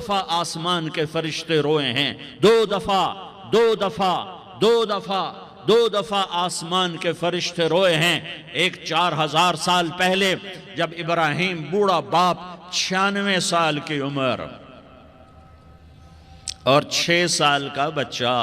دفعہ آسمان کے فرشتے روئے ہیں، دو دفعہ آسمان کے فرشتے روئے ہیں۔ ایک 4000 سال پہلے جب ابراہیم بوڑھا باپ 96 سال کی عمر اور 6 سال کا بچہ،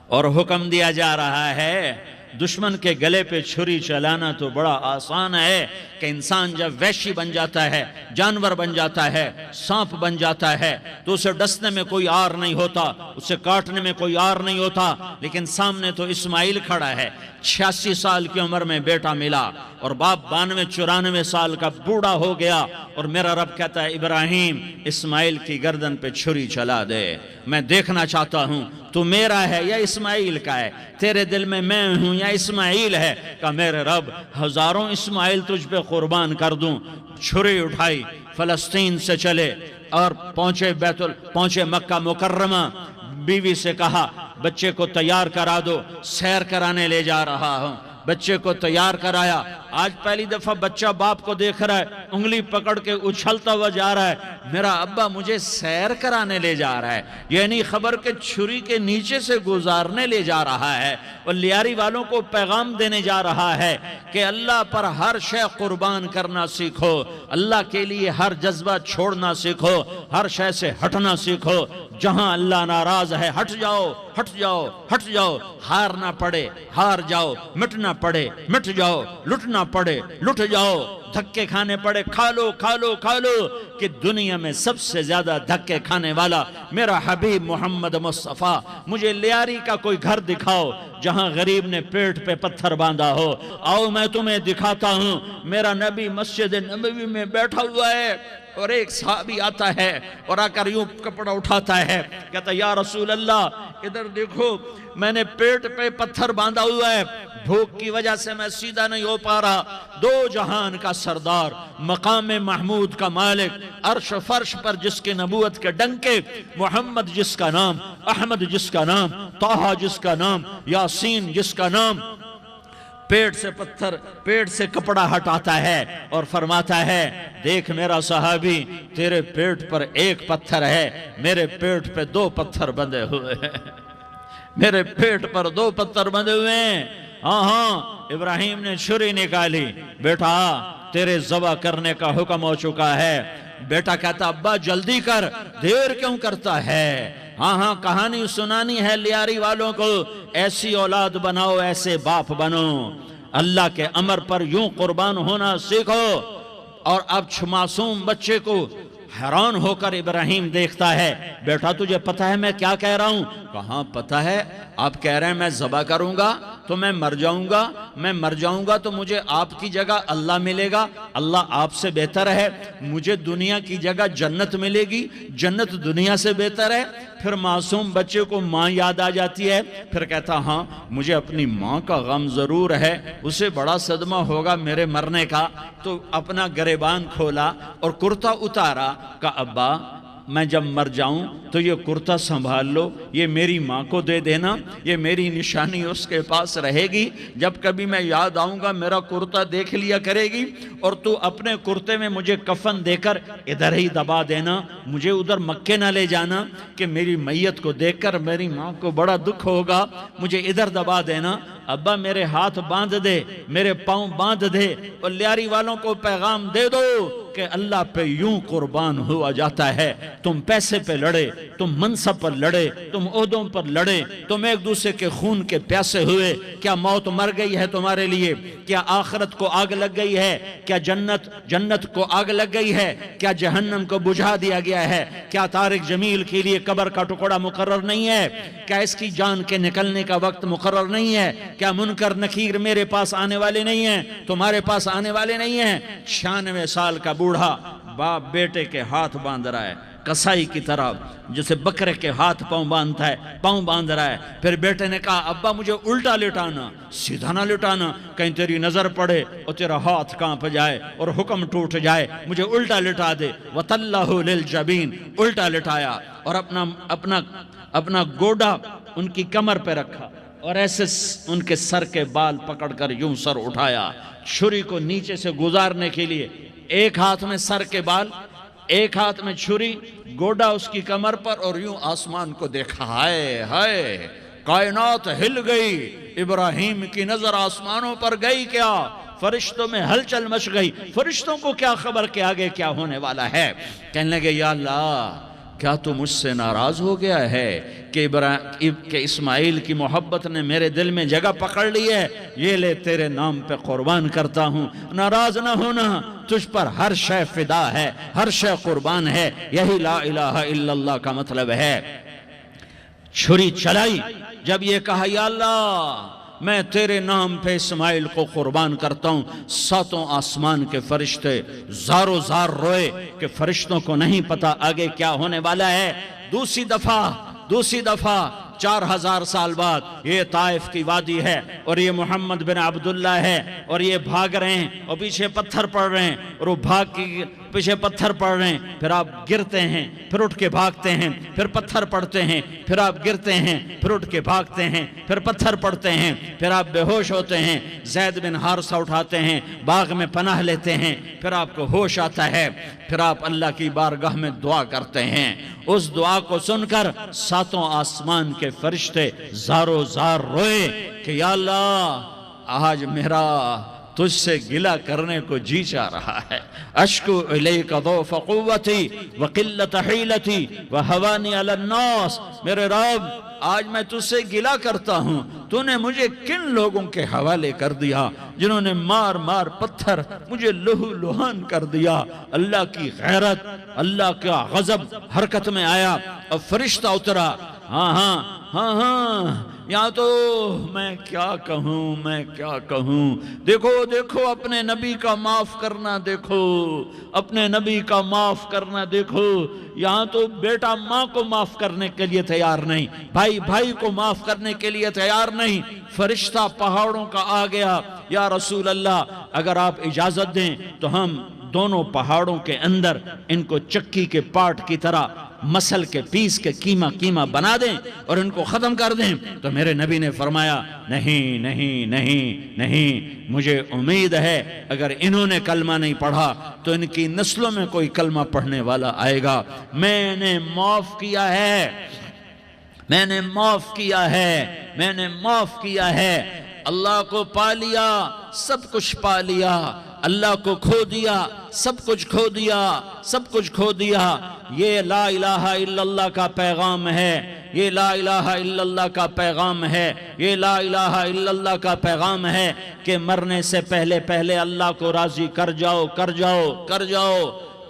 اور حکم دیا جا رہا ہے دشمن کے گلے پہ چھری چلانا تو بڑا آسان ہے کہ انسان جب وحشی بن جاتا ہے، جانور بن جاتا ہے، سانپ بن جاتا ہے تو اسے ڈسنے میں کوئی آر نہیں ہوتا، اسے کاٹنے میں کوئی آر نہیں ہوتا، لیکن سامنے تو اسماعیل کھڑا ہے، 86 سال کی عمر میں بیٹا ملا اور باپ 92-94 سال کا بوڑھا ہو گیا، اور میرا رب کہتا ہے ابراہیم اسماعیل کی گردن پہ چھری چلا دے، میں دیکھنا چاہتا ہوں تو میرا ہے یا اسماعیل کا ہے، تیرے دل میں میں ہوں یا اسماعیل ہے؟ کہ میرے رب ہزاروں اسماعیل تجھ پہ قربان کر دوں۔ چھری اٹھائی، فلسطین سے چلے اور پہنچے مکہ مکرمہ، بیوی سے کہا بچے کو تیار کرا دو، سیر کرانے لے جا رہا ہوں، بچے کو تیار کرایا۔ آج پہلی دفعہ بچہ باپ کو دیکھ رہا ہے، انگلی پکڑ کے اچھلتا ہوا جا رہا ہے، میرا ابا مجھے سیر کرانے لے جا رہا ہے، یعنی خبر کے چھری کے نیچے سے گزارنے لے جا رہا ہے، اور لیاری والوں کو پیغام دینے جا رہا ہے کہ اللہ پر ہر شے قربان کرنا سیکھو، اللہ کے لیے ہر جذبہ چھوڑنا سیکھو، ہر شے سے ہٹنا سیکھو، جہاں اللہ ناراض ہے ہٹ جاؤ، ہٹ جاؤ، ہٹ جاؤ، ہار نہ پڑے ہار جاؤ، مٹنا پڑے مٹ جاؤ، لٹنا پڑے لٹ جاؤ، دھکے کھانے پڑے کھا لو کھا لو کھا لو، کہ دنیا میں سب سے زیادہ دھکے کھانے والا میرا حبیب محمد مصطفیٰ۔ مجھے لیاری کا کوئی گھر دکھاؤ جہاں غریب نے پیٹ پہ پتھر باندھا ہو، آؤ میں تمہیں دکھاتا ہوں۔ میرا نبی مسجد نبوی میں بیٹھا ہوا ہے اور ایک صحابی آتا ہے اور آ کر یوں کپڑا اٹھاتا ہے، کہتا یا رسول اللہ ادھر دیکھو، میں نے پیٹ پہ پتھر باندھا ہوا ہے، بھوک کی وجہ سے میں سیدھا نہیں ہو پا رہا۔ دو جہان کا سردار، مقام محمود کا مالک، عرش فرش پر جس کے نبوت کے ڈنکے، محمد جس کا نام، احمد جس کا نام، طٰہٰ جس کا نام، یاسین جس کا نام، پیٹ سے کپڑا ہٹاتا ہے اور فرماتا ہے دیکھ میرا صحابی، تیرے پیٹ پر ایک پتھر ہے، میرے پیٹ پہ 2 پتھر بندھے ہوئے ہیں، میرے پیٹ پر 2 پتھر بندھے ہوئے ہیں۔ ہاں ابراہیم نے چھری نکالی، بیٹا تیرے ذبح کرنے کا حکم ہو چکا ہے۔ بیٹا کہتا ابا جلدی کر، دیر کیوں کرتا ہے؟ ہاں کہانی سنانی ہے لیاری والوں کو، ایسی اولاد بناؤ، ایسے باپ بنو، اللہ کے امر پر یوں قربان ہونا سیکھو۔ اور اب معصوم بچے کو حیران ہو کر ابراہیم دیکھتا ہے، بیٹا تجھے پتہ ہے میں کیا کہہ رہا ہوں؟ کہاں پتہ ہے، آپ کہہ رہے ہیں میں ذبح کروں گا تو میں مر جاؤں گا تو مجھے آپ کی جگہ اللہ ملے گا، اللہ آپ سے بہتر ہے، مجھے دنیا کی جگہ جنت ملے گی، جنت دنیا سے بہتر ہے۔ پھر معصوم بچے کو ماں یاد آ جاتی ہے، پھر کہتا ہاں مجھے اپنی ماں کا غم ضرور ہے، اسے بڑا صدمہ ہوگا میرے مرنے کا۔ تو اپنا گریبان کھولا اور کرتا اتارا، کہا ابا میں جب مر جاؤں تو یہ کرتا سنبھال لو، یہ میری ماں کو دے دینا، یہ میری نشانی اس کے پاس رہے گی، جب کبھی میں یاد آؤں گا میرا کرتا دیکھ لیا کرے گی، اور تو اپنے کرتے میں مجھے کفن دے کر ادھر ہی دبا دینا، مجھے ادھر مکے نہ لے جانا کہ میری میت کو دیکھ کر میری ماں کو بڑا دکھ ہوگا، مجھے ادھر دبا دینا۔ ابا میرے ہاتھ باندھ دے، میرے پاؤں باندھ دے، اور لیاری والوں کو پیغام دے دو کہ اللہ پہ یوں قربان ہوا جاتا ہے۔ تم پیسے پہ لڑے، تم منصب پر لڑے، تم عہدوں پر لڑے، تم ایک دوسرے کے خون کے پیاسے ہوئے، کیا موت مر گئی ہے تمہارے لیے؟ کیا آخرت کو آگ لگ گئی ہے؟ کیا جنت کو آگ لگ گئی ہے؟ کیا جہنم کو بجھا دیا گیا ہے؟ کیا طارق جمیل کے لیے قبر کا ٹکڑا مقرر نہیں ہے؟ کیا اس کی جان کے نکلنے کا وقت مقرر نہیں ہے؟ کیا منکر نکیر میرے پاس آنے والے نہیں ہیں، تمہارے پاس آنے والے نہیں ہیں؟ 96 سال کا بوڑھا باپ بیٹے کے ہاتھ باندھ رہا ہے، کسائی کی طرح جسے بکرے کے ہاتھ پاؤں باندھتا ہے، پاؤں باندھ رہا ہے۔ پھر بیٹے نے کہا ابا مجھے الٹا لٹانا، سیدھا نہ لٹانا، کہیں تیری نظر پڑے اور تیرا ہاتھ کانپ جائے اور حکم ٹوٹ جائے، مجھے الٹا لٹا دے۔ وَتَلَّهُ لِلْجَبِينَ، الٹا لٹایا اور اپنا گوڈا ان کی کمر پہ رکھا اور ایسے ان کے سر کے بال پکڑ کر یوں سر اٹھایا، چھری کو نیچے سے گزارنے کے لیے، ایک ہاتھ میں سر کے بال ایک ہاتھ میں چھری، گوڈا اس کی کمر پر، اور یوں آسمان کو دیکھا، ہائے ہائے کائنات ہل گئی، ابراہیم کی نظر آسمانوں پر گئی کیا؟ فرشتوں میں ہلچل مچ گئی، فرشتوں کو کیا خبر کہ آگے کیا ہونے والا ہے؟ کہنے لگے یا اللہ کیا تو مجھ سے ناراض ہو گیا ہے کہ اسماعیل کی محبت نے میرے دل میں جگہ پکڑ لی ہے؟ یہ لے تیرے نام پہ قربان کرتا ہوں، ناراض نہ ہونا، تجھ پر ہر شے فدا ہے، ہر شے قربان ہے، یہی لا الہ الا اللہ کا مطلب ہے۔ چھری چلائی، جب یہ کہا یا اللہ میں تیرے نام پہ اسماعیل کو قربان کرتا ہوں، ساتوں آسمان کے فرشتے زارو زار روئے کہ فرشتوں کو نہیں پتا آگے کیا ہونے والا ہے۔ دوسری دفعہ 4000 سال بعد یہ طائف کی وادی ہے اور یہ محمد بن عبداللہ ہے اور یہ بھاگ رہے ہیں اور پیچھے پتھر پڑ رہے ہیں اور وہ بھاگ کے پیچھے پتھر پڑ رہے ہیں، پھر آپ گرتے ہیں، پھر اٹھ کے بھاگتے ہیں، پھر پتھر پڑتے ہیں، پھر آپ گرتے ہیں، پھر اٹھ کے بھاگتے ہیں، پھر پتھر پڑتے ہیں، پھر آپ بے ہوش ہوتے ہیں، زید بن حارثہ اٹھاتے ہیں، باغ میں پناہ لیتے ہیں، پھر آپ کو ہوش آتا ہے، پھر آپ اللہ کی بارگاہ میں دعا کرتے ہیں۔ اس دعا کو سن کر ساتوں آسمان کے فرشتے زارو زار روئے کہ یا اللہ آج میرا تجھ سے گلہ کرنے کو جی چاہ رہا ہے، اشکو الیک ضعف قوتی وقلت حیلتی وہوانی علی الناس، میرے رب آج میں تجھ سے گلہ کرتا ہوں، تو نے مجھے کن لوگوں کے حوالے کر دیا جنہوں نے مار مار پتھر مجھے لہو لہان کر دیا۔ اللہ کی غیرت، اللہ کا غضب حرکت میں آیا، اب فرشتہ اترا، ہاں یہاں تو میں کیا کہوں، دیکھو اپنے نبی کا معاف کرنا، اپنے نبی کا معاف کرنا، دیکھو یہاں تو بیٹا ماں کو معاف کرنے کے لیے تیار نہیں، بھائی کو معاف کرنے کے لیے تیار نہیں۔ فرشتہ پہاڑوں کا آ گیا، یا رسول اللہ اگر آپ اجازت دیں تو ہم دونوں پہاڑوں کے اندر ان کو چکی کے پاٹ کی طرح مسل کے پیس کے کیما بنا دیں اور ان کو ختم کر دیں۔ تو میرے نبی نے فرمایا نہیں، مجھے امید ہے اگر انہوں نے کلمہ نہیں پڑھا تو ان کی نسلوں میں کوئی کلمہ پڑھنے والا آئے گا۔ میں نے معاف کیا ہے، اللہ کو پا لیا، سب کچھ پا لیا، اللہ کو کھو دیا، سب کچھ کھو دیا۔ یہ لا الہ الا اللہ کا پیغام ہے، یہ لا الہ الا اللہ کا پیغام ہے، یہ لا الہ الا اللہ کا پیغام ہے کہ مرنے سے پہلے اللہ کو راضی کر جاؤ۔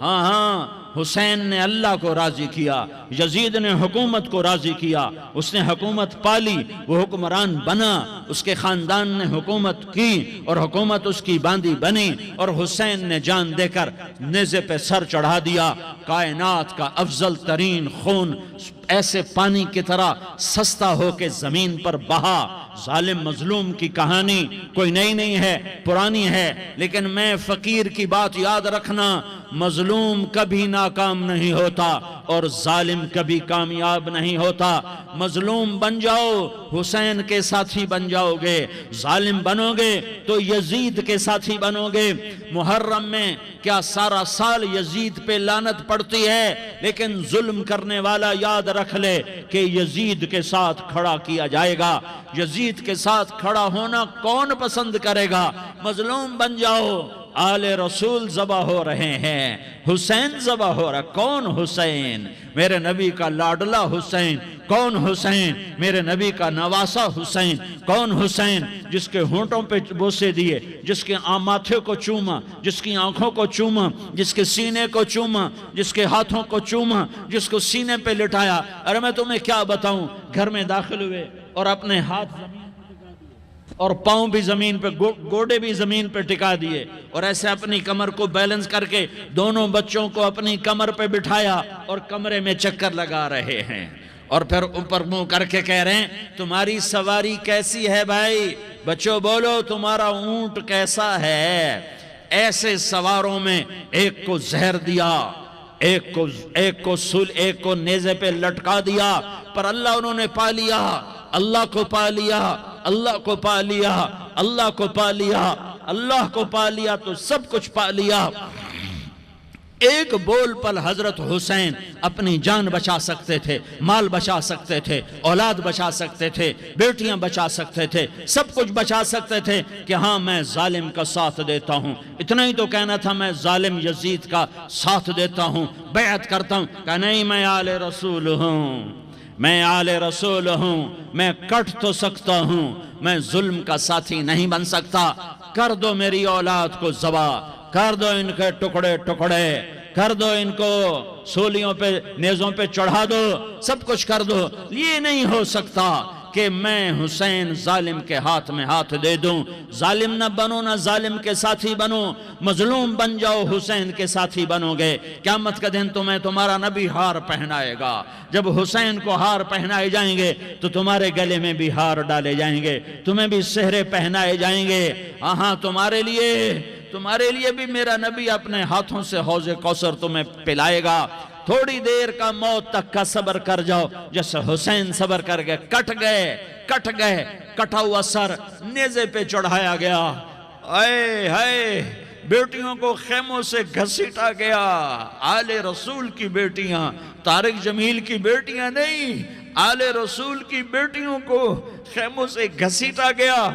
ہاں حسین نے اللہ کو راضی کیا، یزید نے حکومت کو راضی کیا، اس نے حکومت پالی، وہ حکمران بنا، اس کے خاندان نے حکومت کی اور حکومت اس کی باندھی بنی، اور حسین نے جان دے کر نیزے پہ سر چڑھا دیا۔ کائنات کا افضل ترین خون ایسے پانی کی طرح سستا ہو کے زمین پر بہا۔ ظالم مظلوم کی کہانی کوئی نئی نہیں ہے، پرانی ہے، لیکن میں فقیر کی بات یاد رکھنا، مظلوم کبھی ناکام نہیں ہوتا اور ظالم کبھی کامیاب نہیں ہوتا۔ مظلوم بن جاؤ حسین کے ساتھی بن جاؤ گے، ظالم بنو گے تو یزید کے ساتھی بنو گے۔ محرم میں کیا سارا سال یزید پہ لعنت پڑتی ہے، لیکن ظلم کرنے والا یاد رکھ لے کہ یزید کے ساتھ کھڑا کیا جائے گا۔ یزید کے ساتھ کھڑا ہونا کون پسند کرے گا؟ مظلوم بن جاؤ، آل رسول ذبح ہو رہے ہیں، حسین ذبح ہو رہا۔ کون حسین؟ میرے نبی کا لاڈلا حسین۔ کون حسین؟ میرے نبی کا نواسا حسین۔ کون حسین؟ جس کے ہونٹوں پہ بوسے دیے، جس کے ماتھے کو چوما، جس کی آنکھوں کو چوما، جس کے سینے کو چوما، جس کے ہاتھوں کو چوما، جس کو سینے پہ لٹایا۔ ارے میں تمہیں کیا بتاؤں، گھر میں داخل ہوئے اور اپنے ہاتھ زمین اور پاؤں بھی زمین پہ، گوڑے بھی زمین پہ ٹکا دیے، اور ایسے اپنی کمر کو بیلنس کر کے دونوں بچوں کو اپنی کمر پہ بٹھایا اور کمرے میں چکر لگا رہے ہیں، اور پھر اوپر منہ کر کے کہہ رہے ہیں تمہاری سواری کیسی ہے بھائی؟ بچوں بولو تمہارا اونٹ کیسا ہے؟ ایسے سواروں میں ایک کو زہر دیا، ایک کو نیزے پہ لٹکا دیا، پر اللہ انہوں نے پا لیا، اللہ کو پا لیا، اللہ کو پا لیا، اللہ کو پا لیا، اللہ کو پا لیا تو سب کچھ پا لیا۔ ایک بول پر حضرت حسین اپنی جان بچا سکتے تھے، مال بچا سکتے تھے، اولاد بچا سکتے تھے، بیٹیاں بچا سکتے تھے، سب کچھ بچا سکتے تھے کہ ہاں میں ظالم کا ساتھ دیتا ہوں۔ اتنا ہی تو کہنا تھا میں ظالم یزید کا ساتھ دیتا ہوں، بیعت کرتا ہوں، کہ نہیں میں آل رسول ہوں، میں آل رسول ہوں، میں کٹ تو سکتا ہوں، میں ظلم کا ساتھی نہیں بن سکتا۔ کر دو میری اولاد کو ذبح، کر دو ان کے ٹکڑے ٹکڑے، کر دو ان کو سولیوں پہ نیزوں پہ چڑھا دو، سب کچھ کر دو۔ یہ نہیں ہو سکتا کہ میں حسین ظالم کے ہاتھ میں ہاتھ دے دوں۔ ظالم نہ بنو، نہ ظالم کے ساتھی بنو، مظلوم بن جاؤ، حسین کے ساتھی بنو گے۔ قیامت کا دن تمہیں تمہارا نبی ہار پہنائے گا۔ جب حسین کو ہار پہنائے جائیں گے تو تمہارے گلے میں بھی ہار ڈالے جائیں گے، تمہیں بھی سہرے پہنائے جائیں گے۔ ہاں تمہارے لیے بھی میرا نبی اپنے ہاتھوں سے حوض کوثر تمہیں پلائے گا۔ تھوڑی دیر کا موت تک کا صبر کر جاؤ، جیسے حسین صبر کر گئے، کٹ گئے، کٹا ہوا سر نیزے پہ چڑھایا گیا۔ اے ہائے، بیٹیوں کو خیموں سے گھسیٹا گیا۔ آل رسول کی بیٹیاں، طارق جمیل کی بیٹیاں نہیں، آل رسول کی بیٹیوں کو خیموں سے گھسیٹا گیا۔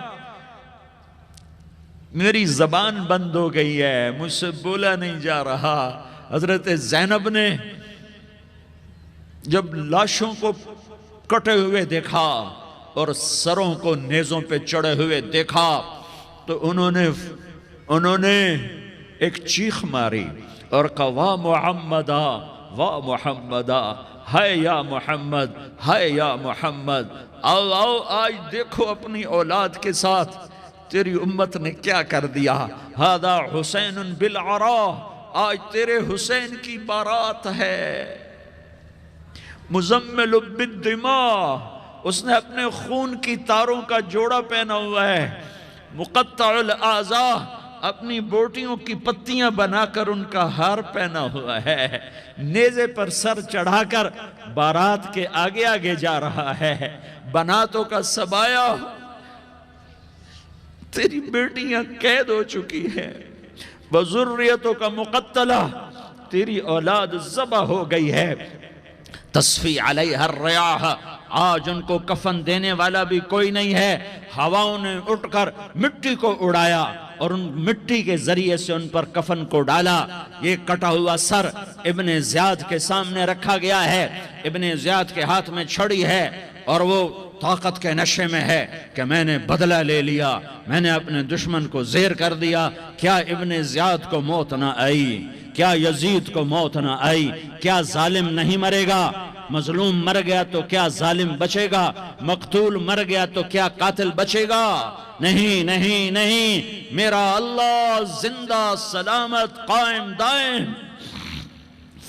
میری زبان بند ہو گئی ہے، مجھ سے بولا نہیں جا رہا۔ حضرت زینب نے جب لاشوں کو کٹے ہوئے دیکھا اور سروں کو نیزوں پہ چڑھے ہوئے دیکھا تو انہوں نے ایک چیخ ماری اور کہا واہ محمدہ، واہ محمدہ، ہائے یا محمد، ہائے یا محمد۔ آؤ آج دیکھو اپنی اولاد کے ساتھ تیری امت نے کیا کر دیا۔ ہذا حسین بالعراء، آج تیرے حسین کی بارات ہے۔ مزمل بالدماء، اس نے اپنے خون کی تاروں کا جوڑا پہنا ہوا ہے۔ مقطع الاعضاء، اپنی بوٹیوں کی پتیاں بنا کر ان کا ہار پہنا ہوا ہے۔ نیزے پر سر چڑھا کر بارات کے آگے آگے جا رہا ہے۔ بناتوں کا سبایا، تیری بیٹیاں قید ہو چکی ہیں۔ وذریتوں کا مقتلہ، تیری اولاد ذبح ہو گئی ہے۔ تصفی علیہ الریاح، آج ان کو کفن دینے والا بھی کوئی نہیں ہے۔ ہواؤں نے اٹھ کر مٹی کو اڑایا اور ان مٹی کے ذریعے سے ان پر کفن کو ڈالا۔ یہ کٹا ہوا سر ابن زیاد کے سامنے رکھا گیا ہے۔ ابن زیاد کے ہاتھ میں چھڑی ہے اور وہ طاقت کے نشے میں ہے کہ میں نے بدلہ لے لیا، میں نے اپنے دشمن کو زیر کر دیا۔ کیا ابن زیاد کو موت نہ آئی؟ کیا یزید کو موت نہ آئی؟ کیا ظالم نہیں مرے گا؟ مظلوم مر گیا تو کیا ظالم بچے گا؟ مقتول مر گیا تو کیا قاتل بچے گا؟ نہیں نہیں نہیں، میرا اللہ زندہ سلامت قائم دائم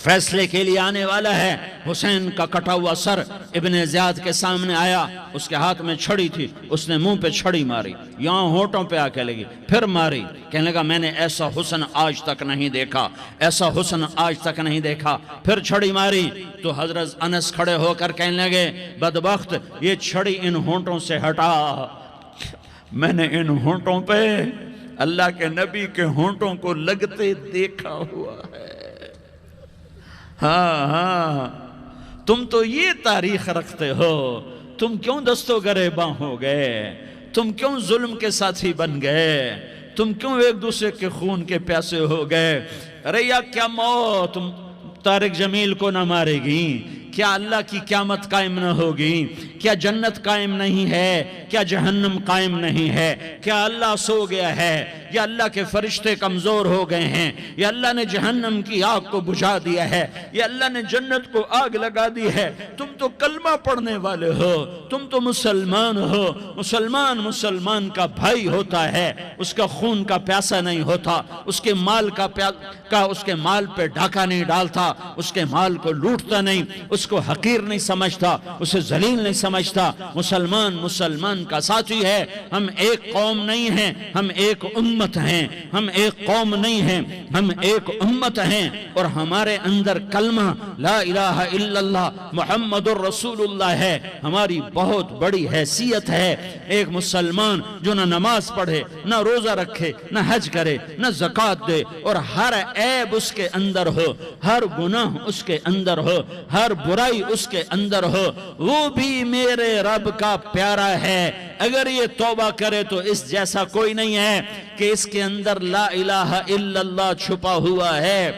فیصلے کے لیے آنے والا ہے۔ حسین کا کٹا ہوا سر ابن زیاد کے سامنے آیا، اس کے ہاتھ میں چھڑی تھی، اس نے منہ پہ چھڑی ماری، یہاں ہونٹوں پہ آ کے لگی، پھر ماری، کہنے لگا میں نے ایسا حسن آج تک نہیں دیکھا، ایسا حسن آج تک نہیں دیکھا، پھر چھڑی ماری تو حضرت انس کھڑے ہو کر کہنے لگے بدبخت، یہ چھڑی ان ہونٹوں سے ہٹا۔ میں نے ان ہونٹوں پہ اللہ کے نبی کے ہونٹوں کو لگتے دیکھا ہوا ہے۔ ہاں تم تو یہ تاریخ رکھتے ہو، تم کیوں دستو گریباں ہو گئے؟ تم کیوں ظلم کے ساتھی بن گئے؟ تم کیوں ایک دوسرے کے خون کے پیاسے ہو گئے؟ ارے یا کیا موت طارق جمیل کو نہ مارے گی؟ کیا اللہ کی قیامت قائم نہ ہوگی؟ کیا جنت قائم نہیں ہے؟ کیا جہنم قائم نہیں ہے؟ کیا اللہ سو گیا ہے؟ یا اللہ کے فرشتے کمزور ہو گئے ہیں؟ یا اللہ نے جہنم کی آگ کو بجھا دیا ہے؟ یا اللہ نے جنت کو آگ لگا دی ہے؟ تم تو کلمہ پڑھنے والے ہو، تم تو مسلمان ہو۔ مسلمان کا بھائی ہوتا ہے، اس کا خون کا پیاسا نہیں ہوتا، اس کے مال کا اس کے مال پہ ڈاکہ نہیں ڈالتا، اس کے مال کو لوٹتا نہیں، اس اس کو حقیر نہیں سمجھتا، اسے ذلیل نہیں سمجھتا۔ مسلمان کا ساتھی ہے۔ ہم ایک قوم نہیں ہیں، ہم ایک امت ہیں۔ ہم ایک قوم نہیں ہیں، ہم ایک امت ہیں، اور ہمارے اندر کلمہ لا الہ الا اللہ محمد الرسول اللہ ہے۔ ہماری بہت بڑی حیثیت ہے۔ ایک مسلمان جو نہ نماز پڑھے، نہ روزہ رکھے، نہ حج کرے، نہ زکوٰۃ دے، اور ہر عیب اس کے اندر ہو، ہر گناہ اس کے اندر ہو، ہر برائی اس کے اندر ہو، وہ بھی میرے رب کا پیارا ہے۔ اگر یہ توبہ کرے تو اس جیسا کوئی نہیں ہے کہ اس کے اندر لا الہ الا اللہ چھپا ہوا ہے۔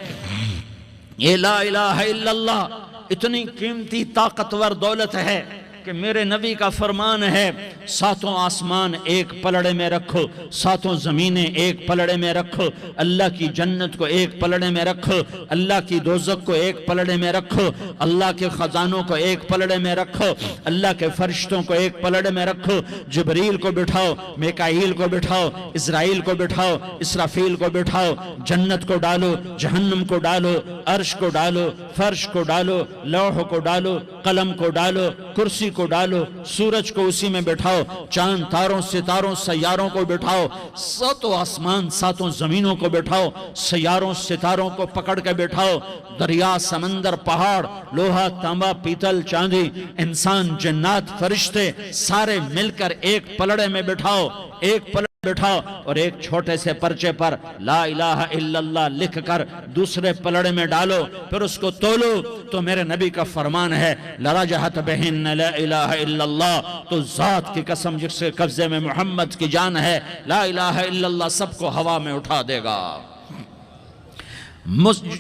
یہ لا الہ الا اللہ اتنی قیمتی طاقتور دولت ہے کہ میرے نبی کا فرمان ہے، ساتوں آسمان ایک پلڑے میں رکھو، ساتوں زمینیں ایک پلڑے میں رکھو، اللہ کی جنت کو ایک پلڑے میں رکھو، اللہ کی دوزخ کو ایک پلڑے میں رکھو، اللہ کے خزانوں کو ایک پلڑے میں رکھو، اللہ کے فرشتوں کو ایک پلڑے میں رکھو، جبریل کو بٹھاؤ، میکائیل کو بٹھاؤ، اسرائیل کو بٹھاؤ، اسرافیل کو بٹھاؤ، جنت کو ڈالو، جہنم کو ڈالو، عرش کو ڈالو، فرش کو ڈالو، لوح کو ڈالو، قلم کو ڈالو، کرسی کو ڈالو، سورج کو اسی میں بٹھاؤ، چاند تاروں ستاروں سیاروں کو بٹھاؤ، ساتوں آسمان ساتوں زمینوں کو بٹھاؤ، سیاروں ستاروں کو پکڑ کے بٹھاؤ، دریا سمندر پہاڑ لوہا تانبا پیتل چاندی انسان جنات فرشتے سارے مل کر ایک پلڑے میں بٹھاؤ، ایک پلڑے بٹھاؤ، اور ایک چھوٹے سے پرچے پر لا الہ الا اللہ لکھ کر دوسرے پلڑے میں ڈالو، پھر اس کو تولو تو میرے نبی کا فرمان ہے لرجحت بہن لا الہ الا اللہ، تو ذات کی قسم جس کے قبضے میں محمد کی جان ہے، لا الہ الا اللہ سب کو ہوا میں اٹھا دے گا۔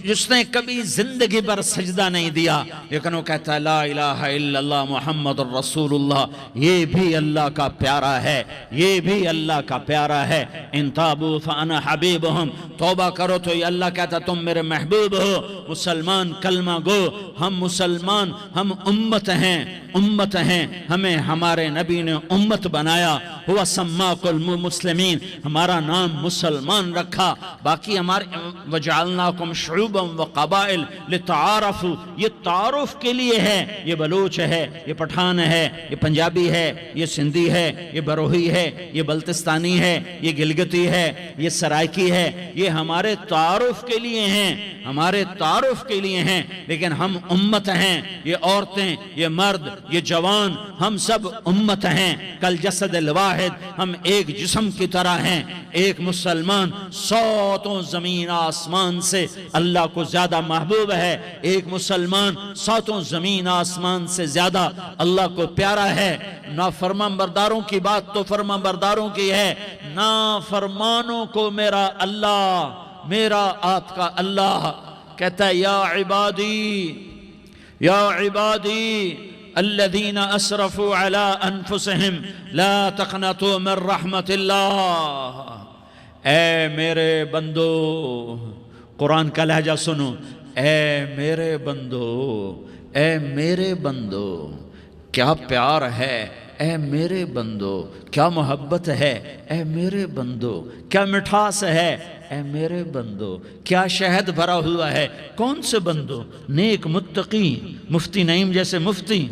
جس نے کبھی زندگی پر سجدہ نہیں دیا لیکن وہ کہتا ہے لا الہ الا اللہ محمد الرسول اللہ، یہ بھی اللہ کا پیارا ہے، یہ بھی اللہ کا پیارا ہے۔ ان تابوا فانا حبیبہم، توبہ کرو تو یہ اللہ کہتا تم میرے محبوب ہو۔ مسلمان کلمہ گو، ہم مسلمان، ہم امت ہیں، امت ہیں، ہمیں ہمارے نبی نے امت بنایا، ہوا سماک المسلمین، ہمارا نام مسلمان رکھا، باقی ہمارے وجعلناکم شعوبا وقبائل لتعارفوا، یہ تعارف کے لیے ہے، یہ بلوچ ہے، یہ پٹھان ہے، یہ پنجابی ہے، یہ سندھی ہے، یہ بروہی ہے، یہ بلتستانی ہے، یہ گلگتی ہے، یہ سرائکی ہے، یہ ہمارے تعارف کے لیے ہیں، ہمارے تعارف کے لیے ہیں، لیکن ہم امت ہیں، یہ عورتیں، یہ مرد، یہ جوان، ہم سب امت ہیں، کل جسد الواحد، ہم ایک جسم کی طرح ہیں۔ ایک مسلمان ساتوں زمین آسمان سے اللہ کو زیادہ محبوب ہے، ایک مسلمان ساتوں زمین آسمان سے زیادہ اللہ کو پیارا ہے۔ نافرمان برداروں کی بات تو فرمان برداروں کی ہے، نافرمانوں کو میرا اللہ، میرا آپ کا اللہ کہتا ہے یا عبادی، یا عبادی الذین اسرفوا علی انفسہم لا تقنطوا من رحمت اللہ، اے میرے بندو، قرآن کا لہجہ سنو، اے میرے بندو، اے میرے بندو، کیا پیار ہے، اے میرے بندو، کیا محبت ہے، اے میرے بندو، کیا مٹھاس ہے، اے میرے بندو، کیا شہد بھرا ہوا ہے۔ کون سے بندو؟ نیک متقی، مفتی نعیم جیسے مفتی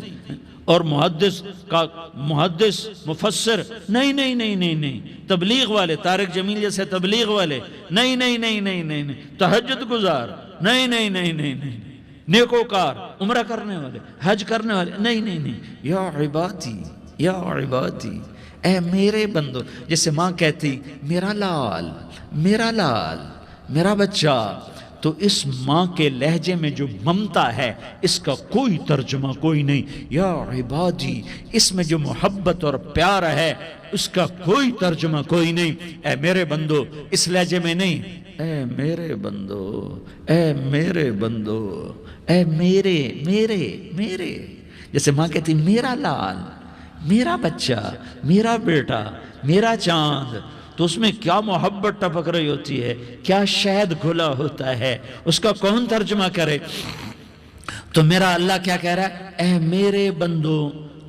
اور محدث کا محدث مفسر، نہیں نہیں نہیں نہیں نہیں، تبلیغ والے، طارق جمیل جیسے تبلیغ والے، نہیں نہیں نہیں نہیں نہیں، تہجد گزار، نہیں نہیں نہیں نہیں نہیں، نیکوکار، عمرہ کرنے والے، حج کرنے والے، نہیں نہیں نہیں، یا عبادی، یا عبادی، اے میرے بندو، جیسے ماں کہتی میرا لال، میرا لال، میرا بچہ، تو اس ماں کے لہجے میں جو ممتا ہے اس کا کوئی ترجمہ کوئی نہیں۔ یا عبادی، اس میں جو محبت اور پیار ہے اس کا کوئی ترجمہ کوئی نہیں۔ اے میرے بندو، اس لہجے میں نہیں، اے میرے بندو، اے میرے بندو، اے میرے میرے میرے، جیسے ماں کہتی میرا لال، میرا بچہ، میرا بیٹا، میرا چاند، تو اس میں کیا محبت ٹپک رہی ہوتی ہے، کیا شہد گھلا ہوتا ہے، اس کا کون ترجمہ کرے؟ تو میرا اللہ کیا کہہ رہا ہے؟ اے میرے بندو،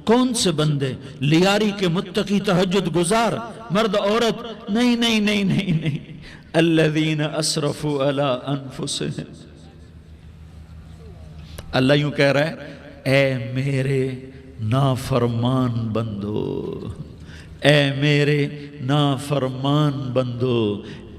کون سے بندے؟ لیاری کے متقی تہجد گزار، مرد عورت، نہیں نہیں نہیں نہیں نہیں، الذین اسرفوا علی انفسہم، اللہ یوں کہہ رہا ہے اے میرے نافرمان بندو، اے میرے نافرمان بندو،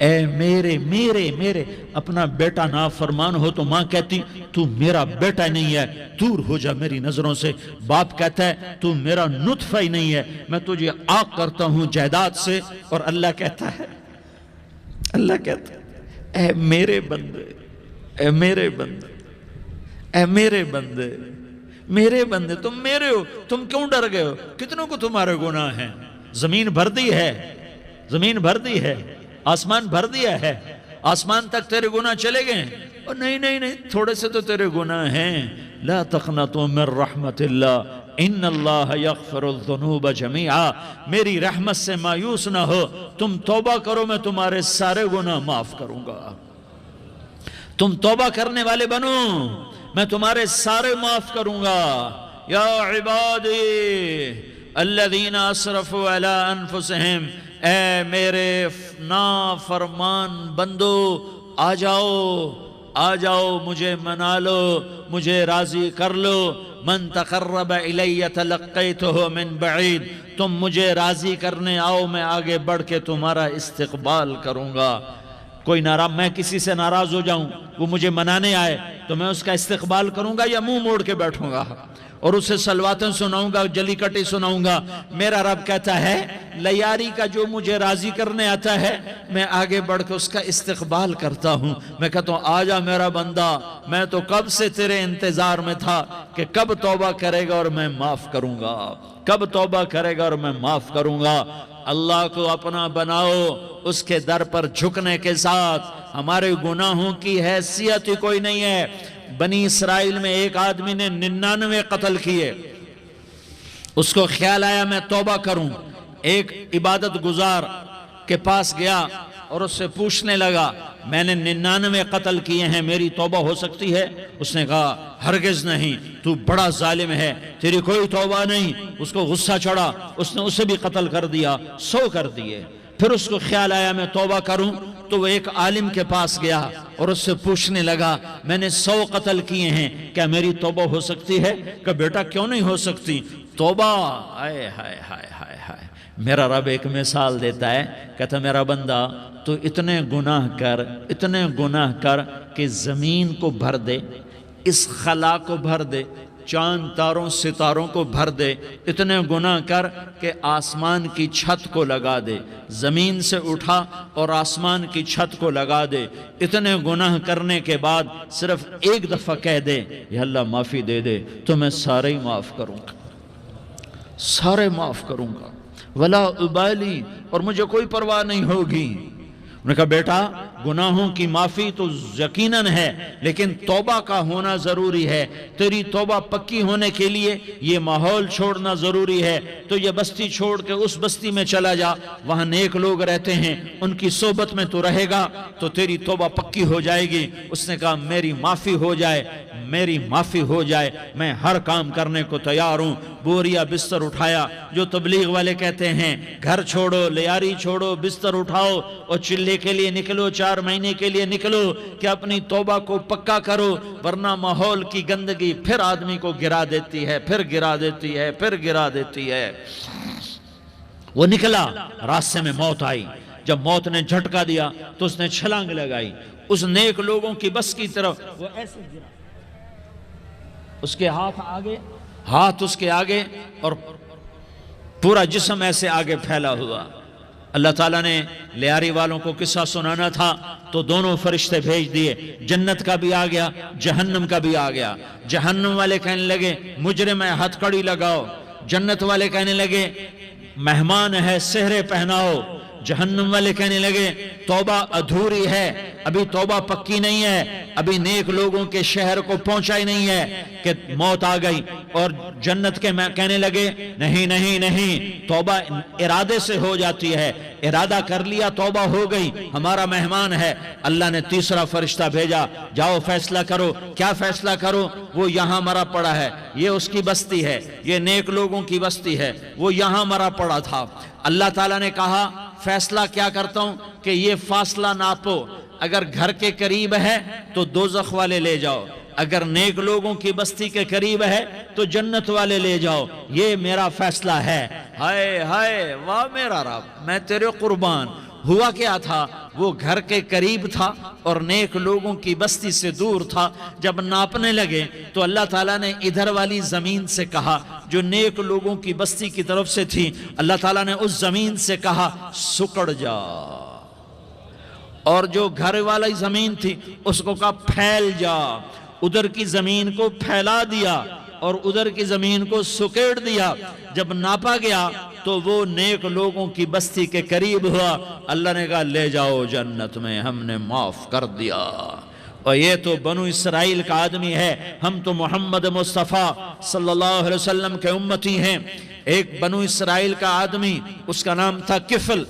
اے میرے میرے میرے اپنا بیٹا نافرمان ہو تو ماں کہتی تو میرا بیٹا نہیں ہے، دور ہو جا میری نظروں سے۔ باپ کہتا ہے تو میرا نطفہ ہی نہیں ہے، میں تجھے عاق کرتا ہوں جائیداد سے۔ اور اللہ کہتا ہے اے میرے بندے، اے میرے بندے، اے میرے بندے، میرے بندے تم میرے ہو، تم کیوں ڈر گئے ہو؟ کتنوں کو تمہارے گناہ ہیں؟ زمین بھر دی ہے، زمین بھر دی ہے، آسمان بھر دیا ہے، آسمان تک تیرے گناہ چلے گئے ہیں؟ اور نہیں نہیں نہیں، تھوڑے سے تو تیرے گناہ ہیں۔ لا تقنطوا من رحمت اللہ ان اللہ یغفر الذنوب جمیعا، میری رحمت سے مایوس نہ ہو، تم توبہ کرو میں تمہارے سارے گناہ معاف کروں گا۔ تم توبہ کرنے والے بنو، میں تمہارے سارے معاف کروں گا۔ یا عبادی الذین اسرفوا علی انفسہم، اے میرے نافرمان بندو آ جاؤ، آ جاؤ، مجھے منا لو، مجھے راضی کر لو۔ من تقرب الی تلقیتہ من بعید، تم مجھے راضی کرنے آؤ، میں آگے بڑھ کے تمہارا استقبال کروں گا۔ کوئی ناراض، میں کسی سے ناراض ہو جاؤں، وہ مجھے منانے آئے تو میں اس کا استقبال کروں گا یا منہ موڑ کے بیٹھوں گا اور اسے سلواتیں سناؤں گا، جلی کٹی سناؤں گا؟ میرا رب کہتا ہے لیاری کا جو مجھے راضی کرنے آتا ہے میں آگے بڑھ کے اس کا استقبال کرتا ہوں۔ میں کہتا ہوں آجا میرا بندہ، میں تو کب سے تیرے انتظار میں تھا کہ کب توبہ کرے گا اور میں معاف کروں گا، کب توبہ کرے گا اور میں معاف کروں گا۔ اللہ کو اپنا بناؤ، اس کے در پر جھکنے کے ساتھ۔ ہمارے گناہوں کی حیثیت ہی کوئی نہیں ہے۔ بنی اسرائیل میں ایک آدمی نے 99 قتل کیے، اس کو خیال آیا میں توبہ کروں، ایک عبادت گزار کے پاس گیا اور اس سے پوچھنے لگا میں نے 99 قتل کیے ہیں، میری توبہ ہو سکتی ہے؟ اس نے کہا ہرگز نہیں، تو بڑا ظالم ہے، تیری کوئی توبہ نہیں۔ اس کو غصہ چڑھا، اس نے اسے بھی قتل کر دیا، 100 کر دیے۔ پھر اس کو خیال آیا میں توبہ کروں، تو وہ ایک عالم کے پاس گیا اور اس سے پوچھنے لگا میں نے 100 قتل کیے ہیں، کیا میری توبہ ہو سکتی ہے؟ کہ بیٹا کیوں نہیں ہو سکتی توبہ؟ آئے ہائے ہائے ہائے ہائے۔ میرا رب ایک مثال دیتا ہے، کہتا میرا بندہ تو اتنے گناہ کر، اتنے گناہ کر کہ زمین کو بھر دے، اس خلا کو بھر دے، چاند تاروں ستاروں کو بھر دے، اتنے گناہ کر کہ آسمان کی چھت کو لگا دے، زمین سے اٹھا اور آسمان کی چھت کو لگا دے۔ اتنے گناہ کرنے کے بعد صرف ایک دفعہ کہہ دے یا اللہ معافی دے دے تو میں سارے ہی معاف کروں گا، سارے معاف کروں گا، ولا ابالی، اور مجھے کوئی پرواہ نہیں ہوگی۔ انہوں نے کہا بیٹا گناہوں کی معافی تو یقیناً ہے لیکن توبہ کا ہونا ضروری ہے، تیری توبہ پکی ہونے کے لیے یہ ماحول چھوڑنا ضروری ہے۔ تو یہ بستی چھوڑ کے اس بستی میں چلا جا، وہاں نیک لوگ رہتے ہیں، ان کی صحبت میں تو رہے گا تو تیری توبہ پکی ہو جائے گی۔ اس نے کہا میری معافی ہو جائے، میری معافی ہو جائے، میں ہر کام کرنے کو تیار ہوں۔ بوریا بستر اٹھایا، جو تبلیغ والے کہتے ہیں گھر چھوڑو، لیاری چھوڑو، بستر اٹھاؤ اور چلے کے لیے نکلو، 4 مہینے کے لیے نکلو کہ اپنی توبہ کو پکا کرو، ورنہ ماحول کی گندگی پھر آدمی کو گرا دیتی ہے، پھر گرا دیتی ہے، پھر گرا دیتی ہے۔ وہ نکلا، راستے میں موت آئی، جب موت نے جھٹکا دیا تو اس نے چھلانگ لگائی اس نیک لوگوں کی بس کی طرف، وہ ایسے گرا، اس کے ہاتھ اس کے آگے اور پورا جسم ایسے آگے پھیلا ہوا۔ اللہ تعالیٰ نے لیاری والوں کو قصہ سنانا تھا تو دونوں فرشتے بھیج دیے، جنت کا بھی آ گیا، جہنم کا بھی آ گیا۔ جہنم والے کہنے لگے مجرم ہے ہتھ کڑی لگاؤ، جنت والے کہنے لگے مہمان ہے سہرے پہناؤ۔ جہنم والے کہنے لگے توبہ ادھوری ہے، ابھی توبہ پکی نہیں ہے، ابھی نیک لوگوں کے شہر کو پہنچا ہی نہیں ہے کہ موت آ گئی۔ اور جنت کے کہنے لگے نہیں نہیں نہیں، توبہ ارادے سے ہو جاتی ہے، ارادہ کر لیا توبہ ہو گئی، ہمارا مہمان ہے۔ اللہ نے تیسرا فرشتہ بھیجا، جاؤ فیصلہ کرو۔ کیا فیصلہ کرو؟ وہ یہاں مرا پڑا ہے، یہ اس کی بستی ہے، یہ نیک لوگوں کی بستی ہے، وہ یہاں مرا پڑا تھا۔ اللہ تعالیٰ نے کہا فیصلہ کیا کرتا ہوں کہ یہ فاصلہ ناپو، اگر گھر کے قریب ہے تو دوزخ والے لے جاؤ، اگر نیک لوگوں کی بستی کے قریب ہے تو جنت والے لے جاؤ، یہ میرا فیصلہ ہے۔ ہائے ہائے واہ میرا رب، میں تیرے قربان۔ ہوا کیا تھا، وہ گھر کے قریب تھا اور نیک لوگوں کی بستی سے دور تھا۔ جب ناپنے لگے تو اللہ تعالیٰ نے ادھر والی زمین سے کہا جو نیک لوگوں کی بستی کی طرف سے تھی، اللہ تعالیٰ نے اس زمین سے کہا سکڑ جا، اور جو گھر والی زمین تھی اس کو کہا پھیل جا۔ ادھر کی زمین کو پھیلا دیا اور ادھر کی زمین کو سکیڑ دیا۔ جب ناپا گیا تو وہ نیک لوگوں کی بستی کے قریب ہوا۔ اللہ نے کہا لے جاؤ جنت میں، ہم نے معاف کر دیا۔ اور یہ تو بنو اسرائیل کا آدمی ہے، ہم تو محمد مصطفیٰ صلی اللہ علیہ وسلم کے امتی ہیں۔ ایک بنو اسرائیل کا آدمی، اس کا نام تھا کفل،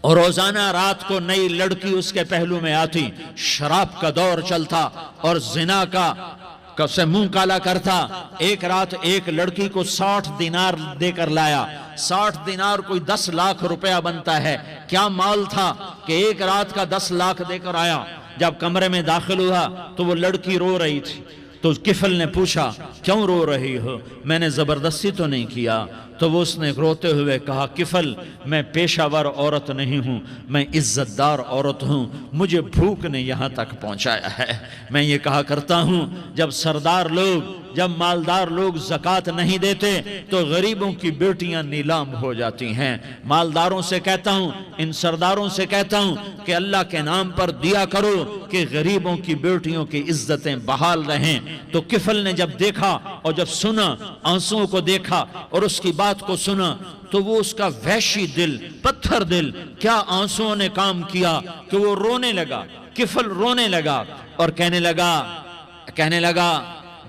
اور روزانہ رات کو نئی لڑکی اس کے پہلو میں آتی، شراب کا دور چلتا اور زنا کا سے منہ کالا کرتا۔ ایک رات ایک لڑکی کو 60 دینار دے کر لایا۔ 60 دینار کوئی 10 لاکھ روپیہ بنتا ہے۔ کیا مال تھا کہ ایک رات کا 10 لاکھ دے کر آیا۔ جب کمرے میں داخل ہوا تو وہ لڑکی رو رہی تھی، تو کفل نے پوچھا کیوں رو رہی ہو، میں نے زبردستی تو نہیں کیا۔ تو وہ اس نے روتے ہوئے کہا کفل میں پیشہ ور عورت نہیں ہوں، میں عزت دار عورت ہوں، مجھے بھوک نے یہاں تک پہنچایا ہے۔ میں یہ کہا کرتا ہوں جب سردار لوگ، جب مالدار لوگ زکوٰۃ نہیں دیتے تو غریبوں کی بیٹیاں نیلام ہو جاتی ہیں۔ مالداروں سے کہتا ہوں، ان سرداروں سے کہتا ہوں کہ اللہ کے نام پر دیا کرو کہ غریبوں کی بیٹیوں کی عزتیں بحال رہیں۔ تو کفل نے جب دیکھا اور جب سنا، آنسوں کو دیکھا اور اس کی بات کو سنا، تو وہ اس کا وحشی دل، پتھر دل، کیا آنسوں نے کام کیا کہ وہ رونے لگا۔ کفل رونے لگا اور کہنے لگا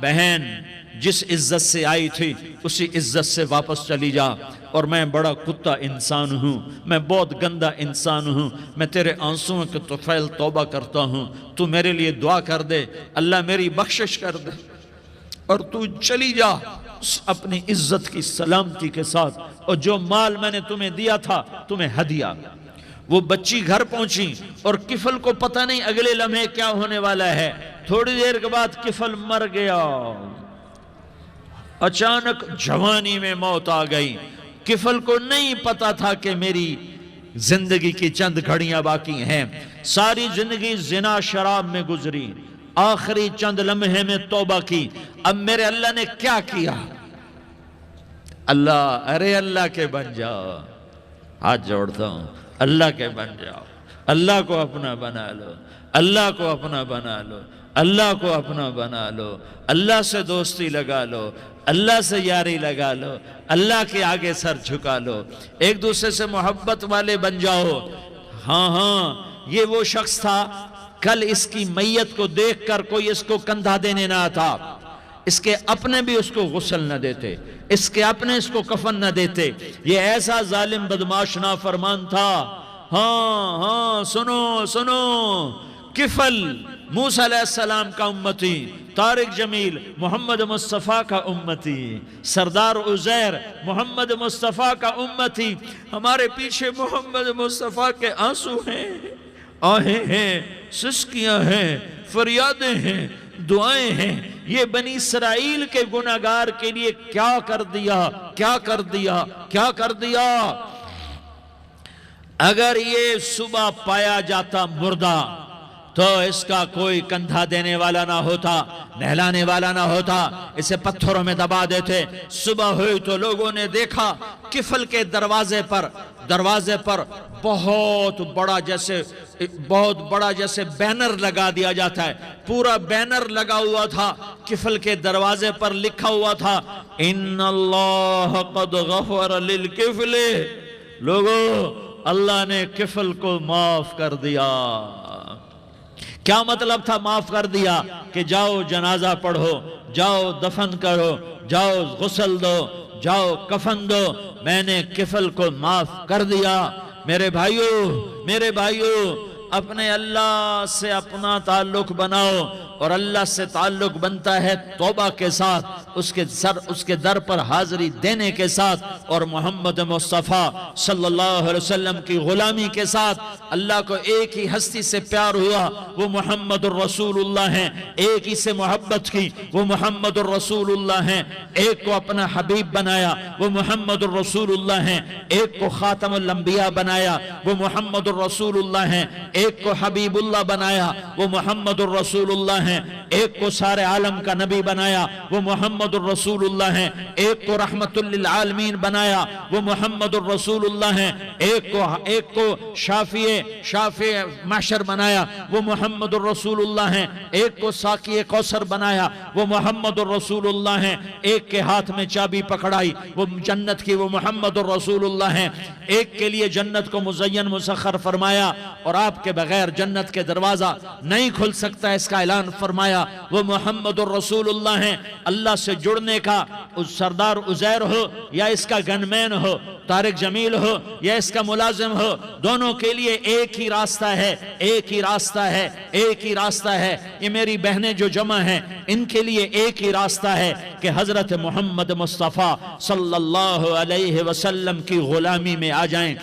بہن جس عزت سے آئی تھی اسی عزت سے واپس چلی جا، اور میں بڑا کتا انسان ہوں، میں بہت گندا انسان ہوں، میں تیرے آنسوں کے طفیل توبہ کرتا ہوں، تو میرے لیے دعا کر دے، اللہ میری بخشش کر دے، اور تو چلی جا اپنی عزت کی سلامتی کے ساتھ، اور جو مال میں نے تمہیں دیا تھا تمہیں ہدیہ۔ وہ بچی گھر پہنچی اور کفل کو پتہ نہیں اگلے لمحے کیا ہونے والا ہے۔ تھوڑی دیر کے بعد کفل مر گیا، اچانک جوانی میں موت آ گئی۔ کفل کو نہیں پتا تھا کہ میری زندگی کی چند گھڑیاں باقی ہیں، ساری زندگی زنا شراب میں گزری، آخری چند لمحے میں توبہ کی۔ اب میرے اللہ نے کیا کیا؟ اللہ کے بن جاؤ، ہاتھ جوڑتا ہوں، اللہ کے بن جاؤ، اللہ کو اپنا بنا لو، اللہ کو اپنا بنا لو، اللہ کو اپنا بنا لو، اللہ سے دوستی لگا لو، اللہ سے یاری لگا لو، اللہ کے آگے سر جھکا لو، ایک دوسرے سے محبت والے بن جاؤ۔ ہاں یہ وہ شخص تھا، کل اس کی میت کو دیکھ کر کوئی اس کو کندھا دینے نہ آتا، اس کے اپنے بھی اس کو غسل نہ دیتے، اس کے اپنے اس کو کفن نہ دیتے۔ یہ ایسا ظالم بدماش نافرمان تھا۔ ہاں سنو، کفل موسیٰ علیہ السلام کا امتی، طارق جمیل محمد مصطفیٰ کا امتی، سردار عزیر محمد مصطفیٰ کا امتی۔ ہمارے پیچھے محمد مصطفیٰ کے آنسو ہیں، آہیں ہیں، سسکیاں ہیں، فریادیں ہیں، دعائیں ہیں۔ یہ بنی اسرائیل کے گناہگار کے لیے کیا کر دیا۔ اگر یہ صبح پایا جاتا مردہ تو اس کا کوئی کندھا دینے والا نہ ہوتا، نہلانے والا نہ ہوتا، اسے پتھروں میں دبا دیتے۔ صبح ہوئی تو لوگوں نے دیکھا کفل کے دروازے پر بہت بڑا جیسے بینر لگا دیا جاتا ہے، پورا بینر لگا ہوا تھا، کفل کے دروازے پر لکھا ہوا تھا ان اللہ قد غفر للکفل۔ لوگو اللہ نے کفل کو معاف کر دیا۔ کیا مطلب تھا معاف کر دیا؟ کہ جاؤ جنازہ پڑھو، جاؤ دفن کرو، جاؤ غسل دو، جاؤ کفن دو، میں نے کفل کو معاف کر دیا۔ میرے بھائیو اپنے اللہ سے اپنا تعلق بناؤ، اور اللہ سے تعلق بنتا ہے توبہ کے ساتھ، اس کے در پر حاضری دینے کے ساتھ، اور محمد مصطفیٰ صلی اللہ علیہ وسلم کی غلامی کے ساتھ۔ اللہ کو ایک ہی ہستی سے پیار ہوا، وہ محمد الرسول اللہ ہیں، ایک ہی سے محبت کی، وہ محمد الرسول اللہ ہیں، ایک کو اپنا حبیب بنایا، وہ محمد الرسول اللہ ہیں، ایک کو خاتم الانبیاء بنایا، وہ محمد الرسول اللہ ہیں، ایک کو حبیب اللہ بنایا، وہ محمد الرسول اللہ ہیں، ایک کو سارے عالم کا نبی بنایا، وہ محمد الرسول اللہ ہیں، ایک کو رحمت للعالمین بنایا، وہ محمد الرسول اللہ ہیں، ایک کو شافع محشر بنایا، وہ محمد الرسول اللہ ہیں، ایک کو ساقی کوثر بنایا، وہ محمد الرسول اللہ ہیں، ایک کے ہاتھ میں چابی پکڑائی وہ جنت کی، وہ محمد الرسول اللہ ہیں، ایک کے لیے جنت کو مزین مسخر فرمایا اور آپ کے بغیر جنت کے دروازہ نہیں کھل سکتا، اس کا اعلان فرمایا، وہ محمد الرسول اللہ ہیں۔ اللہ سے جڑنے کا سردار عزیر ہو یا اس کا گنمین ہو، طارق جمیل ہو یا اس کا ملازم ہو، دونوں کے لیے ایک ہی راستہ ہے، ایک ہی راستہ ہے، ایک ہی راستہ ہے۔ یہ میری بہنیں جو جمع ہیں ان کے لیے ایک ہی راستہ ہے کہ حضرت محمد مصطفیٰ صلی اللہ علیہ وسلم کی غلامی میں آ جائیں،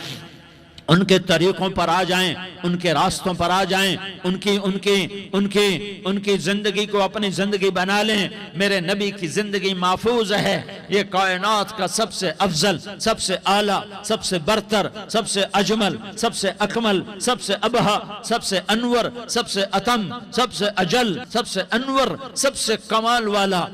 ان کے طریقوں پر آ جائیں، ان کے راستوں پر آ جائیں، ان کی زندگی کو اپنی زندگی بنا لیں۔ میرے نبی کی زندگی محفوظ ہے، یہ کائنات کا سب سے افضل، سب سے اعلیٰ، سب سے برتر، سب سے اجمل، سب سے اکمل، سب سے ابہا، سب سے انور، سب سے اتم، سب سے اجل، سب سے انور، سب سے کمال والا،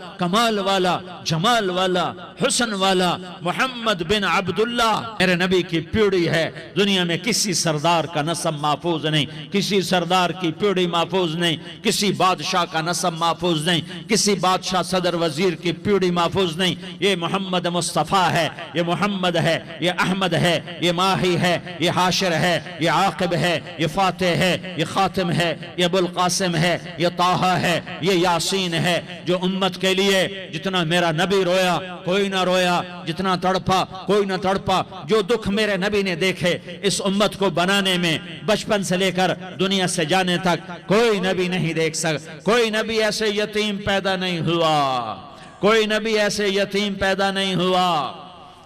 جمال والا، حسن والا محمد بن عبداللہ میرے نبی کی پیڑھی ہے۔ دنیا میں کسی سردار کا نسب محفوظ نہیں، کسی سردار کی پیڑھی محفوظ نہیں، کسی بادشاہ کا نسب محفوظ نہیں، کسی بادشاہ صدر وزیر کی پیڑھی محفوظ نہیں۔ یہ محمد مصطفیٰ ہے، یہ محمد ہے، یہ احمد ہے، یہ ماہی ہے، یہ حاشر ہے، یہ عاقب ہے، یہ فاتح ہے، یہ خاتم ہے، یہ ابو القاسم ہے، یہ طٰہٰ ہے، یہ یاسین ہے۔ جو امت کے لیے جتنا میرا نبی رویا کوئی نہ رویا، جتنا تڑپا کوئی نہ تڑپا، جو دکھ میرے نبی نے دیکھے اس امت کو بنانے میں، بچپن سے لے کر دنیا سے جانے تک کوئی نبی نہیں دیکھ سکتا۔ کوئی نبی ایسے یتیم پیدا نہیں ہوا، کوئی نبی ایسے یتیم پیدا نہیں ہوا،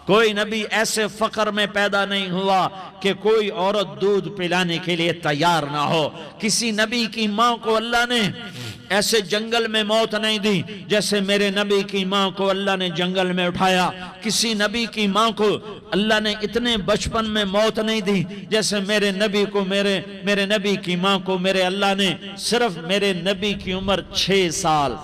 کوئی نبی ایسے فقر میں پیدا نہیں ہوا کہ کوئی عورت دودھ پلانے کے لیے تیار نہ ہو۔ کسی نبی کی ماں کو اللہ نے ایسے جنگل میں موت نہیں دی جیسے میرے نبی کی ماں کو اللہ نے جنگل میں اٹھایا۔ کسی نبی کی ماں کو اللہ نے اتنے بچپن میں موت نہیں دی جیسے میرے نبی کو، میرے نبی کی ماں کو میرے اللہ نے صرف میرے نبی کی عمر 6 سال،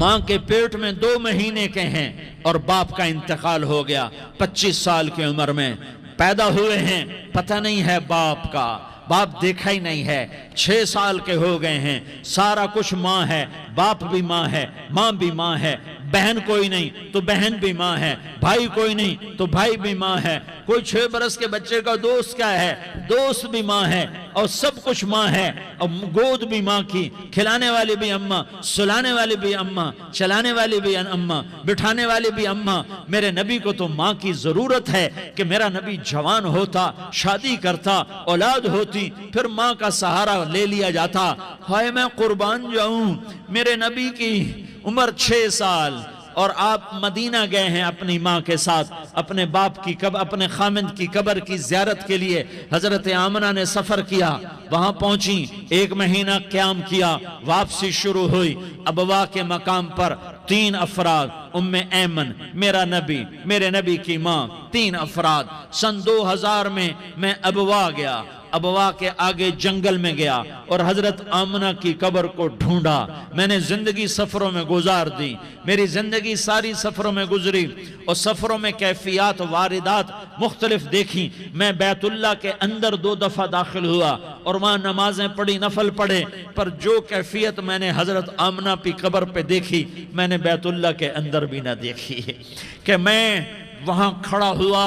ماں کے پیٹ میں 2 مہینے کے ہیں اور باپ کا انتقال ہو گیا 25 سال کی عمر میں پیدا ہوئے ہیں، پتہ نہیں ہے باپ کا، باپ دیکھا ہی نہیں ہے، 6 سال کے ہو گئے ہیں، سارا کچھ ماں ہے، باپ بھی ماں ہے، ماں بھی ماں ہے، بہن کوئی نہیں تو بہن بھی ماں ہے، بھائی کوئی نہیں تو بھائی بھی ماں ہے، کوئی 6 برس کے بچے کا دوست کیا ہے، دوست بھی ماں ہے، اور سب کچھ ماں ہے، اور گود بھی ماں کی، کھلانے والی بھی اماں، سلانے والی بھی اماں، چلانے والی بھی اماں، بٹھانے والی بھی اماں۔ میرے نبی کو تو ماں کی ضرورت ہے کہ میرا نبی جوان ہوتا، شادی کرتا، اولاد ہوتی، پھر ماں کا سہارا لے لیا جاتا۔ ہائے میں قربان جاؤں، میرے نبی کی عمر 6 سال اور آپ مدینہ گئے ہیں اپنی ماں کے ساتھ، اپنے باپ کی اپنے خامند کی قبر کی زیارت کے لیے حضرت آمنہ نے سفر کیا، وہاں پہنچی، 1 مہینہ قیام کیا، واپسی شروع ہوئی۔ ابوا کے مقام پر 3 افراد، ام ایمن، میرا نبی، میرے نبی کی ماں، 3 افراد۔ سن 2000 میں ابوا گیا، ابوا کے آگے جنگل میں گیا اور حضرت آمنہ کی قبر کو ڈھونڈا۔ میں نے زندگی سفروں میں گزار دی، میری زندگی ساری سفروں میں گزری، اور سفروں میں کیفیات واردات مختلف دیکھی۔ میں بیت اللہ کے اندر 2 دفعہ داخل ہوا اور وہاں نمازیں پڑھی، نفل پڑھے، پر جو کیفیت میں نے حضرت آمنہ کی قبر پہ دیکھی میں نے بیت اللہ کے اندر بھی نہ دیکھی، کہ میں وہاں کھڑا ہوا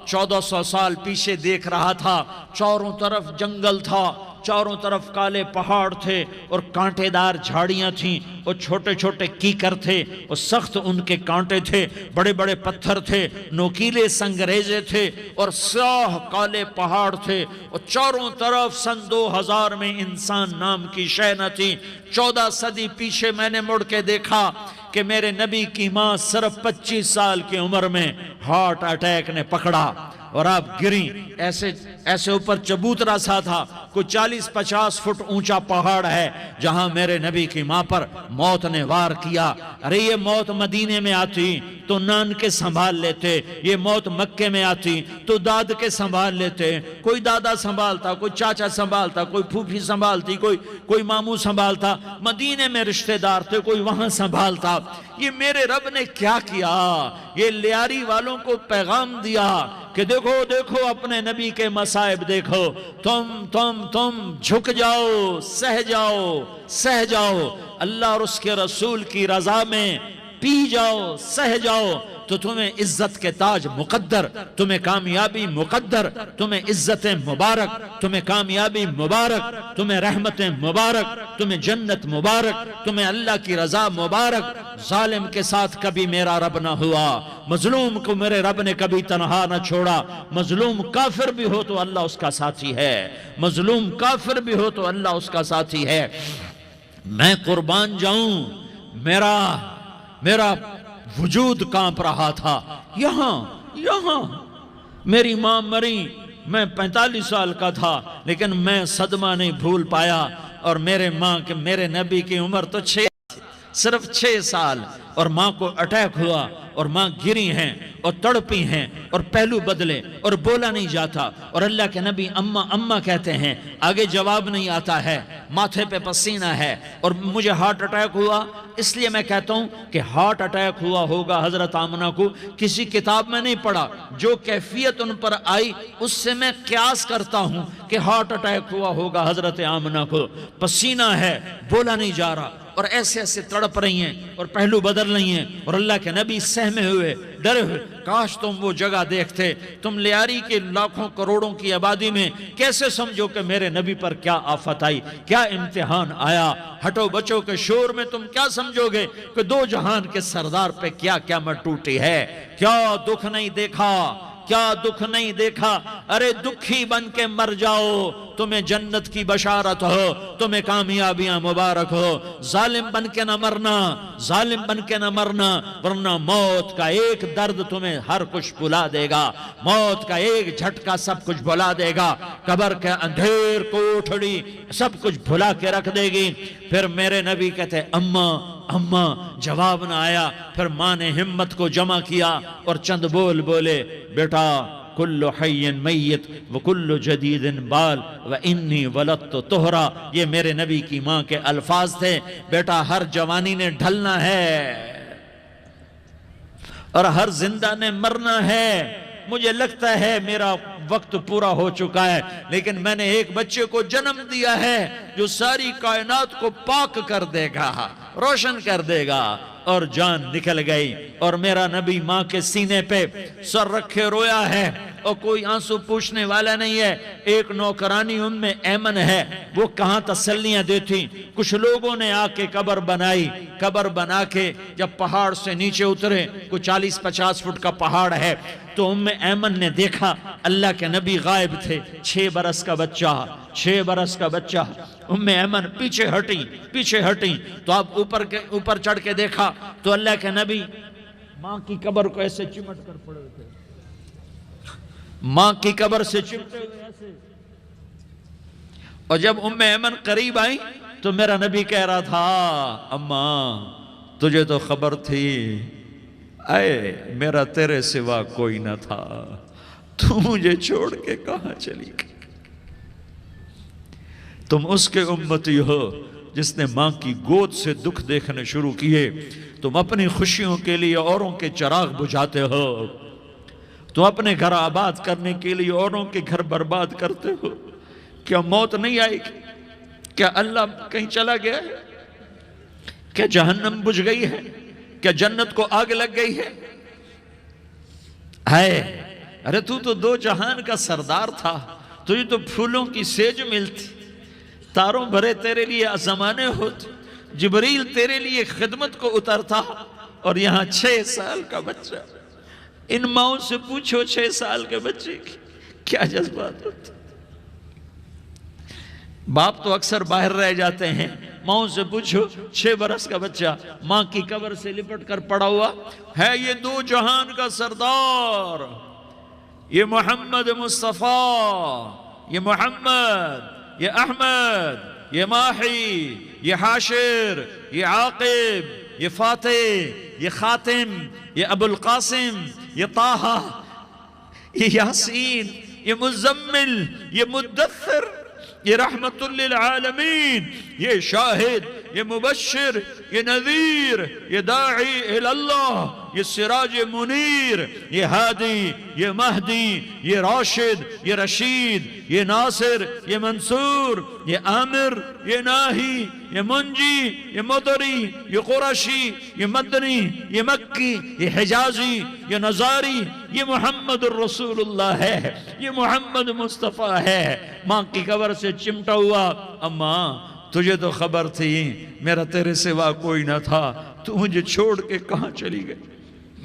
1400 سال پیچھے دیکھ رہا تھا، چاروں طرف جنگل تھا، چاروں طرف کالے پہاڑ تھے اور کانٹے دار جھاڑیاں تھیں اور چھوٹے چھوٹے کیکر تھے اور سخت ان کے کانٹے تھے، بڑے بڑے پتھر تھے، نوکیلے سنگریزے تھے اور سیاہ کالے پہاڑ تھے، اور چاروں طرف سن 2000 میں انسان نام کی شے نہ تھی۔ 14 صدی پیچھے میں نے مڑ کے دیکھا کہ میرے نبی کی ماں صرف 25 سال کی عمر میں ہارٹ اٹیک نے پکڑا اور آپ گریں، ایسے اوپر چبوترا سا تھا، کوئی 40-50 فٹ اونچا پہاڑ ہے جہاں میرے نبی کی ماں پر موت نے وار کیا۔ ارے یہ موت مدینے میں آتی تو نان کے سنبھال لیتے، یہ موت مکے میں آتی تو داد کے سنبھال لیتے، کوئی دادا سنبھالتا، کوئی چاچا سنبھالتا، کوئی پھوپھی سنبھالتی، کوئی ماموں سنبھالتا، مدینے میں رشتہ دار تھے، کوئی وہاں سنبھالتا۔ یہ میرے رب نے کیا کیا؟ یہ لیاری والوں کو پیغام دیا کہ دیکھو دیکھو اپنے نبی کے مصائب دیکھو، تم جھک جاؤ، سہ جاؤ، اللہ اور اس کے رسول کی رضا میں پی جاؤ، سہ جاؤ، تو تمہیں عزت کے تاج مقدر، تمہیں کامیابی مقدر، تمہیں عزتیں مبارک، تمہیں کامیابی مبارک، تمہیں رحمتیں مبارک، تمہیں جنت مبارک، تمہیں اللہ کی رضا مبارک۔ ظالم کے ساتھ کبھی میرا رب نہ ہوا، مظلوم کو میرے رب نے کبھی تنہا نہ چھوڑا۔ مظلوم کافر بھی ہو تو اللہ اس کا ساتھی ہے، مظلوم کافر بھی ہو تو اللہ اس کا ساتھی ہے۔ میں قربان جاؤں، میرا وجود کانپ رہا تھا۔ یہاں میری ماں مری، میں 45 سال کا تھا، لیکن میں صدمہ نہیں بھول پایا، اور میرے نبی کی عمر تو صرف 6 سال، اور ماں کو اٹیک ہوا اور ماں گری ہیں اور تڑپی ہیں اور پہلو بدلے اور بولا نہیں جاتا، اور اللہ کے نبی اماں کہتے ہیں، آگے جواب نہیں آتا ہے، ماتھے پہ پسینہ ہے، اور مجھے ہارٹ اٹیک ہوا۔ اس لیے میں کہتا ہوں کہ ہارٹ اٹیک ہوا ہوگا حضرت آمنہ کو، کسی کتاب میں نہیں پڑھا، جو کیفیت ان پر آئی اس سے میں قیاس کرتا ہوں کہ ہارٹ اٹیک ہوا ہوگا حضرت آمنہ کو۔ پسینہ ہے، بولا نہیں جا رہا، اور ایسے تڑپ رہی ہیں اور پہلو بدل رہی ہیں، اور اللہ کے نبی سہمے ہوئے، ڈرے ہوئے۔ کاش تم وہ جگہ دیکھتے، تم لیاری کے لاکھوں کروڑوں کی آبادی میں کیسے سمجھو کہ میرے نبی پر کیا آفت آئی، کیا امتحان آیا۔ ہٹو بچوں کے شور میں تم کیا سمجھو گے کہ 2 جہان کے سردار پہ کیا قیامت ٹوٹی ہے؟ کیا دکھ نہیں دیکھا، کیا دکھ نہیں دیکھا؟ ارے دکھی بن کے مر جاؤ، تمہیں جنت کی بشارت ہو، تمہیں کامیابیاں مبارک ہو۔ ظالم بن کے نہ مرنا، ورنہ موت کا ایک درد تمہیں ہر کچھ بھلا دے گا، موت کا ایک جھٹکا سب کچھ بھلا دے گا، قبر کے اندھیر کوٹھڑی سب کچھ بھلا کے رکھ دے گی۔ پھر میرے نبی کہتے اماں، جواب نہ آیا۔ پھر ماں نے ہمت کو جمع کیا اور چند بولے، بیٹا کل حی میت وکل جدید بال وانی ولدت طہرا۔ یہ میرے نبی کی ماں کے الفاظ تھے، بیٹا ہر جوانی نے ڈھلنا ہے اور ہر زندہ نے مرنا ہے۔ مجھے لگتا ہے میرا وقت پورا ہو چکا ہے، لیکن میں نے ایک بچے کو جنم دیا ہے جو ساری کائنات کو پاک کر دے گا، روشن کر دے گا۔ اور جان نکل گئی، اور میرا نبی ماں کے سینے پہ سر رکھے رویا ہے، اور کوئی آنسو پوچھنے والا نہیں ہے۔ ایک نوکرانی ایمن ہے، وہ کہاں تسلیاں دیتی۔ کچھ لوگوں نے آ کے قبر بنا کے جب پہاڑ سے نیچے اترے، کوئی 40-50 فٹ کا پہاڑ ہے، تو ایمن نے دیکھا اللہ کے نبی غائب تھے، 6 برس کا بچہ۔ ایمن پیچھے ہٹی تو آپ اوپر چڑھ کے دیکھا تو اللہ کے نبی ماں کی قبر کو ایسے چمٹ کر پڑے تھے، ماں کی قبر سے چمٹے ہوئے ایسے۔ اور جب ایمن قریب آئی تو میرا نبی کہہ رہا تھا، اماں تجھے تو خبر تھی، اے میرا تیرے سوا کوئی نہ تھا، تو مجھے چھوڑ کے کہاں چلی گئی؟ تم اس کے امتی ہو جس نے ماں کی گود سے دکھ دیکھنے شروع کیے، تم اپنی خوشیوں کے لیے اوروں کے چراغ بجھاتے ہو، تم اپنے گھر آباد کرنے کے لیے اوروں کے گھر برباد کرتے ہو۔ کیا موت نہیں آئے گی؟ کیا اللہ کہیں چلا گیا ہے؟ کیا جہنم بجھ گئی ہے؟ کیا جنت کو آگ لگ گئی ہے؟ ارے تو 2 جہان کا سردار تھا، تجھے تو پھولوں کی سیج ملتی، اختاروں بھرے تیرے لیے زمانے ہوتے، جبریل تیرے لیے خدمت کو اترتا، اور یہاں 6 سال کا بچہ۔ ان ماؤں سے پوچھو 6 سال کے بچے کی کیا جذبات ہوتے۔ باپ تو اکثر باہر رہ جاتے ہیں، ماؤں سے پوچھو 6 برس کا بچہ ماں کی قبر سے لپٹ کر پڑا ہوا ہے، یہ 2 جہان کا سردار، یہ محمد مصطفیٰ، یہ محمد، یہ احمد، یہ ماہی، یہ حاشر، یہ عاقب، یہ فاتح، یہ خاتم، یہ ابو القاسم، یہ طٰہٰ، یہ یاسین، یہ مزمل، یہ مدثر، یہ رحمت للعالمین، یہ شاہد، یہ مبشر، یہ نذیر، یہ داعی اللہ، یہ سراج منیر، یہ ہادی، یہ مہدی، یہ راشد، یہ رشید، یہ ناصر، یہ منصور، یہ عامر، یہ ناہی، یہ منجی، یہ مدری، یہ قرشی، یہ مدنی، یہ مکی، یہ حجازی، یہ نظاری، یہ محمد الرسول اللہ ہے، یہ محمد مصطفیٰ ہے۔ ماں کی قبر سے چمٹا ہوا، اماں تجھے تو خبر تھی میرا تیرے سوا کوئی نہ تھا، تو مجھے چھوڑ کے کہاں چلی گئی،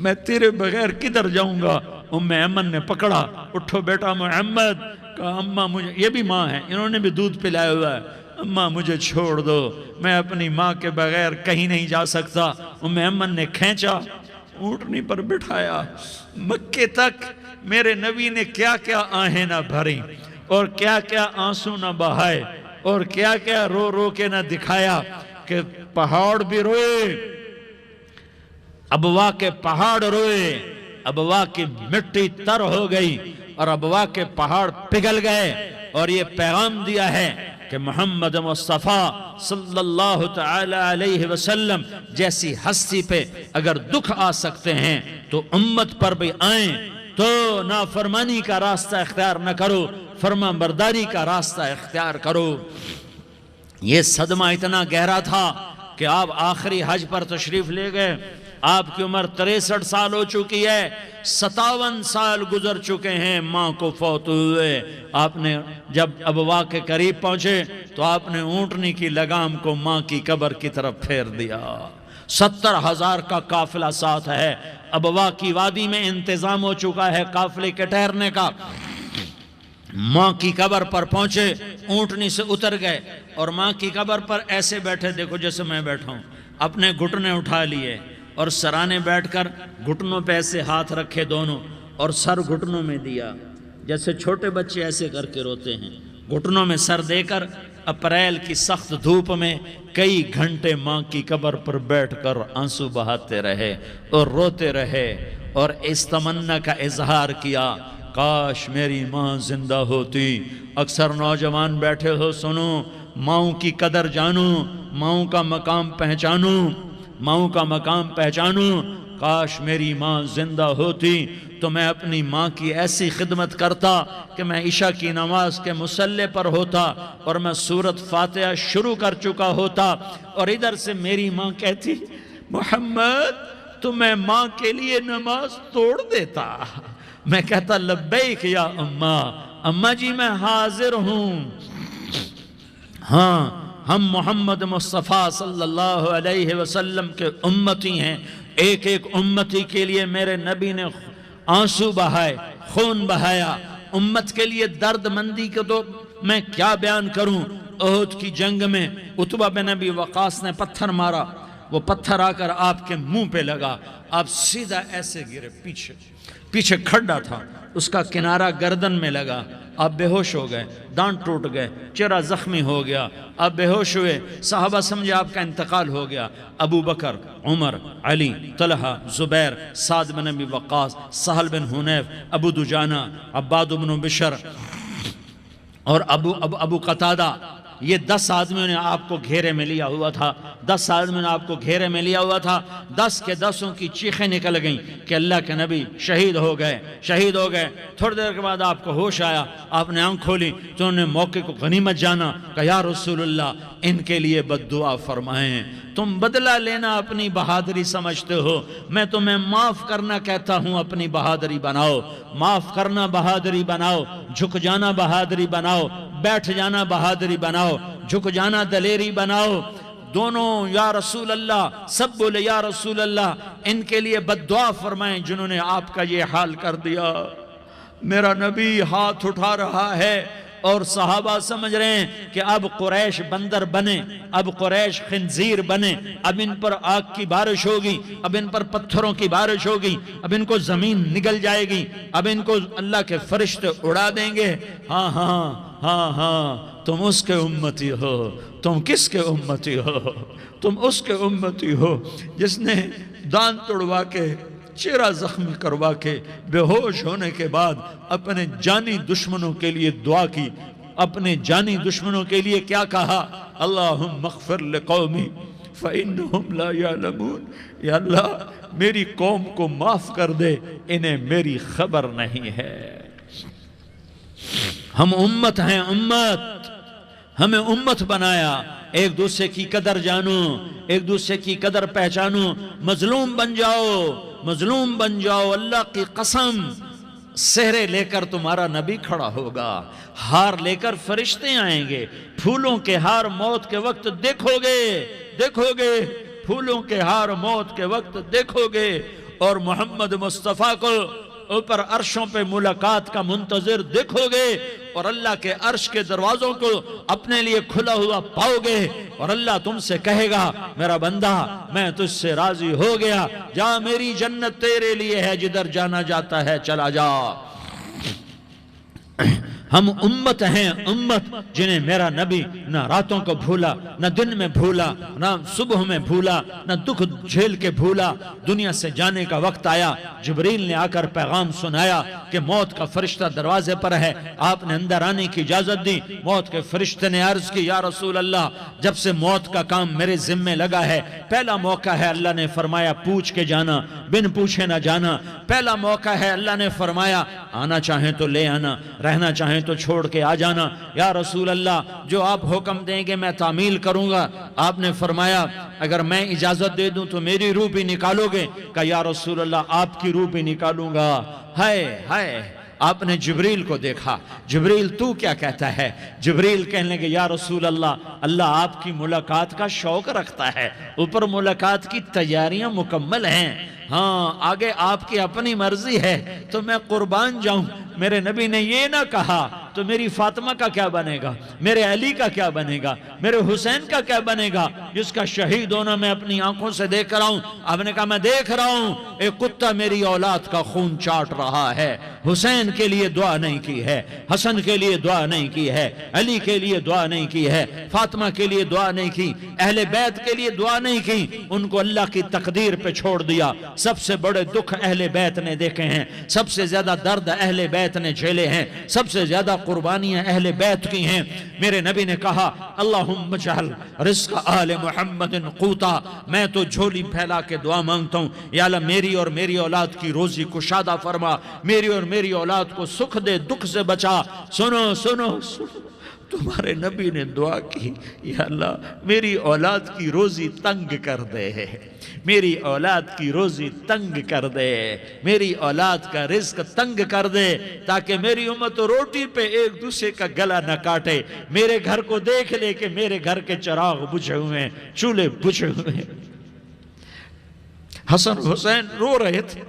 میں تیرے بغیر کدھر جاؤں گا۔ ام ایمن نے پکڑا، اٹھو بیٹا محمد، کہا اماں مجھے، یہ بھی ماں ہے، انہوں نے بھی دودھ پلایا ہوا ہے، اماں مجھے چھوڑ دو، میں اپنی ماں کے بغیر کہیں نہیں جا سکتا۔ ام ایمن نے کھینچا، اونٹنی پر بٹھایا، مکے تک میرے نبی نے کیا کیا آہیں نہ بھری، اور کیا کیا آنسو نہ بہائے، اور کیا کیا رو رو کے نہ دکھایا، کہ پہاڑ بھی روئے، ابوا کے پہاڑ روئے، ابوا کی مٹی تر ہو گئی، اور ابوا کے پہاڑ پگھل گئے، اور یہ پیغام دیا ہے کہ محمد مصطفیٰ صلی اللہ تعالی علیہ وسلم جیسی ہستی پہ اگر دکھ آ سکتے ہیں تو امت پر بھی آئیں، تو نافرمانی کا راستہ اختیار نہ کرو، فرما برداری کا راستہ اختیار کرو۔ یہ صدمہ اتنا گہرا تھا کہ آپ آخری حج پر تشریف لے گئے، آپ کی عمر 63 سال ہو چکی ہے، 57 سال گزر چکے ہیں ماں کو فوت ہوئے۔ آپ نے جب ابوا کے قریب پہنچے تو آپ نے اونٹنی کی لگام کو ماں کی قبر کی طرف پھیر دیا۔ 70,000 کا قافلہ ساتھ ہے، ابوا کی وادی میں انتظام ہو چکا ہے قافلے کے ٹھہرنے کا۔ ماں کی قبر پر پہنچے، اونٹنی سے اتر گئے، اور ماں کی قبر پر ایسے بیٹھے، دیکھو جیسے میں بیٹھا ہوں، اپنے گھٹنے اٹھا لیے، اور سرانے بیٹھ کر گھٹنوں پہ ایسے ہاتھ رکھے دونوں، اور سر گھٹنوں میں دیا، جیسے چھوٹے بچے ایسے کر کے روتے ہیں، گھٹنوں میں سر دے کر اپریل کی سخت دھوپ میں کئی گھنٹے ماں کی قبر پر بیٹھ کر آنسو بہاتے رہے اور روتے رہے، اور اس تمنا کا اظہار کیا، کاش میری ماں زندہ ہوتی۔ اکثر نوجوان بیٹھے ہو، سنو، ماؤں کی قدر جانو، ماؤں کا مقام پہچانو، ماؤں کا مقام پہچانو۔ کاش میری ماں زندہ ہوتی تو میں اپنی ماں کی ایسی خدمت کرتا کہ میں عشاء کی نماز کے مصلی پر ہوتا اور میں سورۃ فاتحہ شروع کر چکا ہوتا، اور ادھر سے میری ماں کہتی محمد تو میں ماں کے لیے نماز توڑ دیتا، میں کہتا لبیک یا اماں، اماں جی میں حاضر ہوں۔ ہاں، ہم محمد مصطفیٰ صلی اللہ علیہ وسلم کے امتی ہیں، ایک ایک امتی کے لیے میرے نبی نے آنسو بہائے، خون بہایا، امت کے لیے درد مندی کو تو میں کیا بیان کروں۔ احد کی جنگ میں عتبہ بن ابی وقاص نے پتھر مارا، وہ پتھر آ کر آپ کے منہ پہ لگا، آپ سیدھا ایسے گرے، پیچھے کھڈا تھا، اس کا کنارہ گردن میں لگا، آپ بے ہوش ہو گئے، دانت ٹوٹ گئے، چہرہ زخمی ہو گیا، آپ بے ہوش ہوئے، صحابہ سمجھے آپ کا انتقال ہو گیا۔ ابو بکر، عمر، علی، طلحہ، زبیر، سعد بن ابی وقاص، سہل بن حنیف، ابو دجانہ، عباد بن بشر اور ابو قتادہ، یہ 10 آدمیوں نے آپ کو گھیرے میں لیا ہوا تھا، 10 آدمیوں نے آپ کو گھیرے میں لیا ہوا تھا، 10 کے 10 کی چیخیں نکل گئیں کہ اللہ کے نبی شہید ہو گئے۔ تھوڑی دیر کے بعد آپ کو ہوش آیا، آپ نے آنکھ کھولی تو انہوں نے موقع کو غنیمت جانا کہ یا رسول اللہ ان کے لیے بد دعا فرمائیں، تم بدلہ لینا اپنی بہادری سمجھتے ہو، میں تمہیں معاف کرنا کہتا ہوں، اپنی بہادری بناؤ، معاف کرنا بہادری بناؤ، جھک جانا بہادری بناؤ، بیٹھ جانا بہادری بناؤ، جھک جانا دلیری بناؤ۔ دونوں یا رسول اللہ، سب بولے یا رسول اللہ، ان کے لیے بد دعا فرمائیں جنہوں نے آپ کا یہ حال کر دیا۔ میرا نبی ہاتھ اٹھا رہا ہے اور صحابہ سمجھ رہے ہیں کہ اب قریش بندر بنے، اب قریش خنزیر بنے، اب ان پر آگ کی بارش ہوگی، اب ان پر پتھروں کی بارش ہوگی، اب ان کو زمین نگل جائے گی، اب ان کو اللہ کے فرشتے اڑا دیں گے۔ ہاں ہاں ہاں ہاں، تم اس کے امتی ہو۔ تم کس کے امتی ہو؟ تم اس کے امتی ہو جس نے دان توڑوا کے، چہرہ زخمی کروا کے، بے ہوش ہونے کے بعد اپنے جانی دشمنوں کے لیے دعا کی۔ اپنے جانی دشمنوں کے لیے کیا کہا؟ اللہم اغفر لقومی فإنہم لا یعلمون۔ یا اللہ میری قوم کو معاف کر دے، انہیں میری خبر نہیں ہے۔ ہم امت ہیں، امت، ہمیں امت بنایا۔ ایک دوسرے کی قدر جانو، ایک دوسرے کی قدر پہچانو، مظلوم بن جاؤ، مظلوم بن جاؤ۔ اللہ کی قسم، سہرے لے کر تمہارا نبی کھڑا ہوگا، ہار لے کر فرشتے آئیں گے، پھولوں کے ہار موت کے وقت دیکھو گے، دیکھو گے، پھولوں کے ہار موت کے وقت دیکھو گے، اور محمد مصطفیٰ کو اوپر عرشوں پہ ملاقات کا منتظر دیکھو گے، اور اللہ کے عرش کے دروازوں کو اپنے لیے کھلا ہوا پاؤ گے، اور اللہ تم سے کہے گا میرا بندہ میں تجھ سے راضی ہو گیا، جا میری جنت تیرے لیے ہے، جدھر جانا جاتا ہے چلا جا۔ ہم امت ہیں، امت جنہیں میرا نبی نہ راتوں کو بھولا، نہ دن میں بھولا، نہ صبح میں بھولا، نہ دکھ جھیل کے بھولا۔ دنیا سے جانے کا وقت آیا، جبریل نے آ کر پیغام سنایا کہ موت کا فرشتہ دروازے پر ہے، آپ نے اندر آنے کی اجازت دی۔ موت کے فرشتے نے عرض کی، یا رسول اللہ جب سے موت کا کام میرے ذمہ لگا ہے، پہلا موقع ہے، اللہ نے فرمایا پوچھ کے جانا، بن پوچھے نہ جانا۔ پہلا موقع ہے، اللہ نے فرمایا آنا چاہیں تو لے آنا، رہنا چاہیں تو چھوڑ کے آ جانا۔ یا رسول اللہ جو آپ حکم دیں گے میں تعمیل کروں گا۔ آپ نے فرمایا اگر میں اجازت دے دوں تو میری روح بھی نکالو گے؟ کہا یا رسول اللہ آپ کی روح بھی نکالوں گا۔ ہائے ہائے، آپ نے جبریل کو دیکھا، جبریل تو کیا کہتا ہے؟ جبریل کہنے لگے یا رسول اللہ، اللہ آپ کی ملاقات کا شوق رکھتا ہے، اوپر ملاقات کی تیاریاں مکمل ہیں، ہاں آگے آپ کی اپنی مرضی ہے تو میں قربان جاؤں۔ میرے نبی نے یہ نہ کہا تو میری فاطمہ کا کیا بنے گا، میرے علی کا کیا بنے گا، میرے حسین کا کیا بنے گا جس کا شہید ہونا میں اپنی آنکھوں سے دیکھ رہا ہوں۔ آپ نے کہا میں دیکھ رہا ہوں ایک کتا میری اولاد کا خون چاٹ رہا ہے۔ حسین کے لیے دعا نہیں کی ہے، حسن کے لیے دعا نہیں کی ہے، علی کے لیے دعا نہیں کی ہے، فاطمہ کے لیے دعا نہیں کی، اہل بیت کے لیے دعا نہیں کی، ان کو اللہ کی تقدیر پہ چھوڑ دیا۔ سب سے بڑے دکھ اہل بیت نے دیکھے ہیں، سب سے زیادہ درد اہل بیت نے جھیلے ہیں، سب سے زیادہ قربانیاں اہل بیت کی ہیں۔ میرے نبی نے کہا اللہم اجعل رزق آل محمد قوتا، میں تو جھولی پھیلا کے دعا مانگتا ہوں یا اللہ میری اور میری اولاد کی روزی کشادہ فرما، میری اور میری اولاد کو سکھ دے، دکھ سے بچا۔ سنو سنو سنو، تمہارے نبی نے دعا کی یا اللہ میری اولاد کی روزی تنگ کر دے، میری اولاد کی روزی تنگ کر دے، میری اولاد کا رزق تنگ کر دے، تاکہ میری امت روٹی پہ ایک دوسرے کا گلا نہ کاٹے، میرے گھر کو دیکھ لے کہ میرے گھر کے چراغ بجھے ہوئے ہیں، چولہے بجھے ہوئے ہیں۔ حسن حسین رو رہے تھے،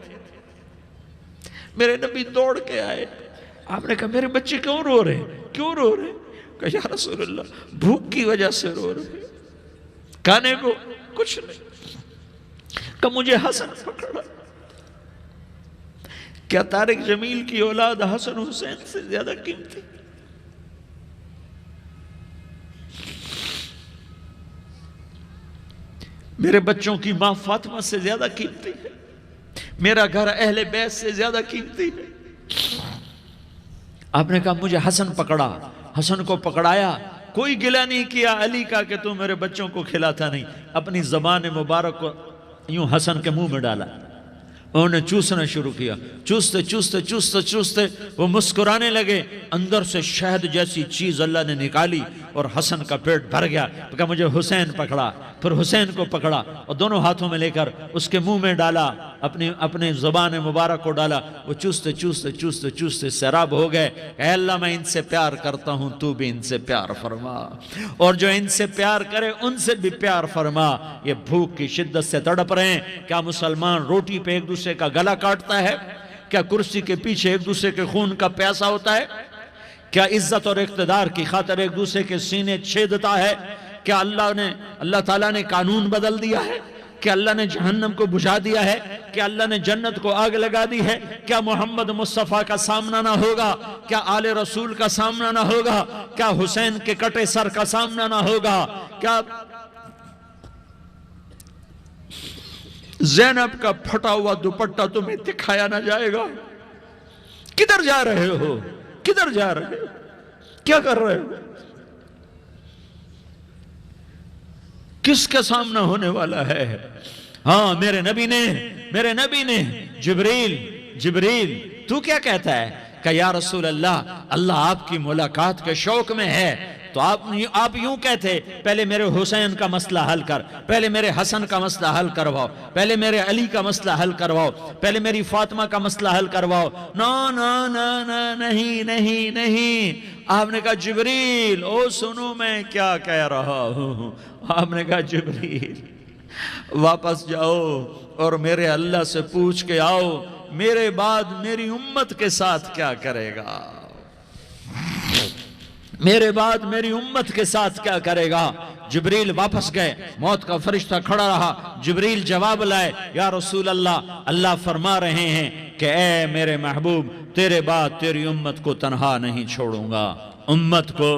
میرے نبی دوڑ کے آئے، آپ نے کہا میرے بچے کیوں رو رہے ہیں، کیوں رو رہے ہیں؟ کہا یا رسول اللہ بھوک کی وجہ سے رو رہے ہیں، کھانے کو کچھ نہیں۔ کہ مجھے حسن پکڑا۔ کیا طارق جمیل کی اولاد حسن حسین سے زیادہ قیمتی؟ میرے بچوں کی ماں فاطمہ سے زیادہ قیمتی ہے، میرا گھر اہل بیت سے زیادہ قیمتی ہے۔ آپ نے کہا مجھے حسن پکڑا، حسن کو پکڑایا، کوئی گلہ نہیں کیا علی کا کہ تو میرے بچوں کو کھلاتا نہیں، اپنی زبان مبارک کو یوں حسن کے منہ میں ڈالا، انہوں نے چوسنا شروع کیا، چوستے چوستے چوستے چوستے وہ مسکرانے لگے، اندر سے شہد جیسی چیز اللہ نے نکالی اور حسن کا پیٹ بھر گیا۔ کہا مجھے حسین پکڑا، پھر حسین کو پکڑا اور دونوں ہاتھوں میں لے کر اس کے منہ میں ڈالا، اپنے زبان مبارک کو ڈالا۔ وہ چوستے چوستے چوستے چوستے سیراب ہو گئے۔ اے اللہ میں ان سے پیار کرتا ہوں، تو بھی ان سے پیار فرما، اور جو ان سے پیار کرے ان سے بھی پیار فرما۔ یہ بھوک کی شدت سے تڑپ رہے ہیں۔ کیا مسلمان روٹی پہ ایک دوسرے کا گلا کاٹتا ہے؟ کیا کرسی کے پیچھے ایک دوسرے کے خون کا پیاسا ہوتا ہے؟ کیا عزت اور اقتدار کی خاطر ایک دوسرے کے سینے چھیدتا ہے؟ کیا اللہ تعالیٰ نے قانون بدل دیا ہے؟ کیا اللہ نے جہنم کو بجھا دیا ہے؟ کیا اللہ نے جنت کو آگ لگا دی ہے؟ کیا محمد مصطفیٰ کا سامنا نہ ہوگا؟ کیا آل رسول کا سامنا نہ ہوگا؟ کیا حسین کے کٹے سر کا سامنا نہ ہوگا؟ کیا زینب کا پھٹا ہوا دوپٹہ تمہیں دکھایا نہ جائے گا؟ کدھر جا رہے ہو؟ کدھر جا رہے ہو؟ کیا کر رہے ہو؟ کس کا سامنا ہونے والا ہے؟ ہاں میرے نبی نے جبریل تو کیا کہتا ہے کہ یا رسول اللہ آپ کی ملاقات کے شوق میں ہے، تو آپ یوں کہتے پہلے میرے حسین کا مسئلہ حل کر، پہلے میرے حسن کا مسئلہ حل کرواؤ، پہلے میرے علی کا مسئلہ حل کرواؤ، پہلے میری فاطمہ کا مسئلہ حل کرواؤ۔ نہیں، آپ نے کہا جبریل سنو میں کیا کہہ رہا ہوں۔ آپ نے کہا جبریل واپس جاؤ اور میرے اللہ سے پوچھ کے آؤ میرے بعد میری امت کے ساتھ کیا کرے گا، میرے بعد میری امت کے ساتھ کیا کرے گا۔ جبریل واپس گئے، موت کا فرشتہ کھڑا رہا۔ جبریل جواب لائے، یا رسول اللہ فرما رہے ہیں کہ اے میرے محبوب تیرے بعد تیری امت کو تنہا نہیں چھوڑوں گا۔ امت کو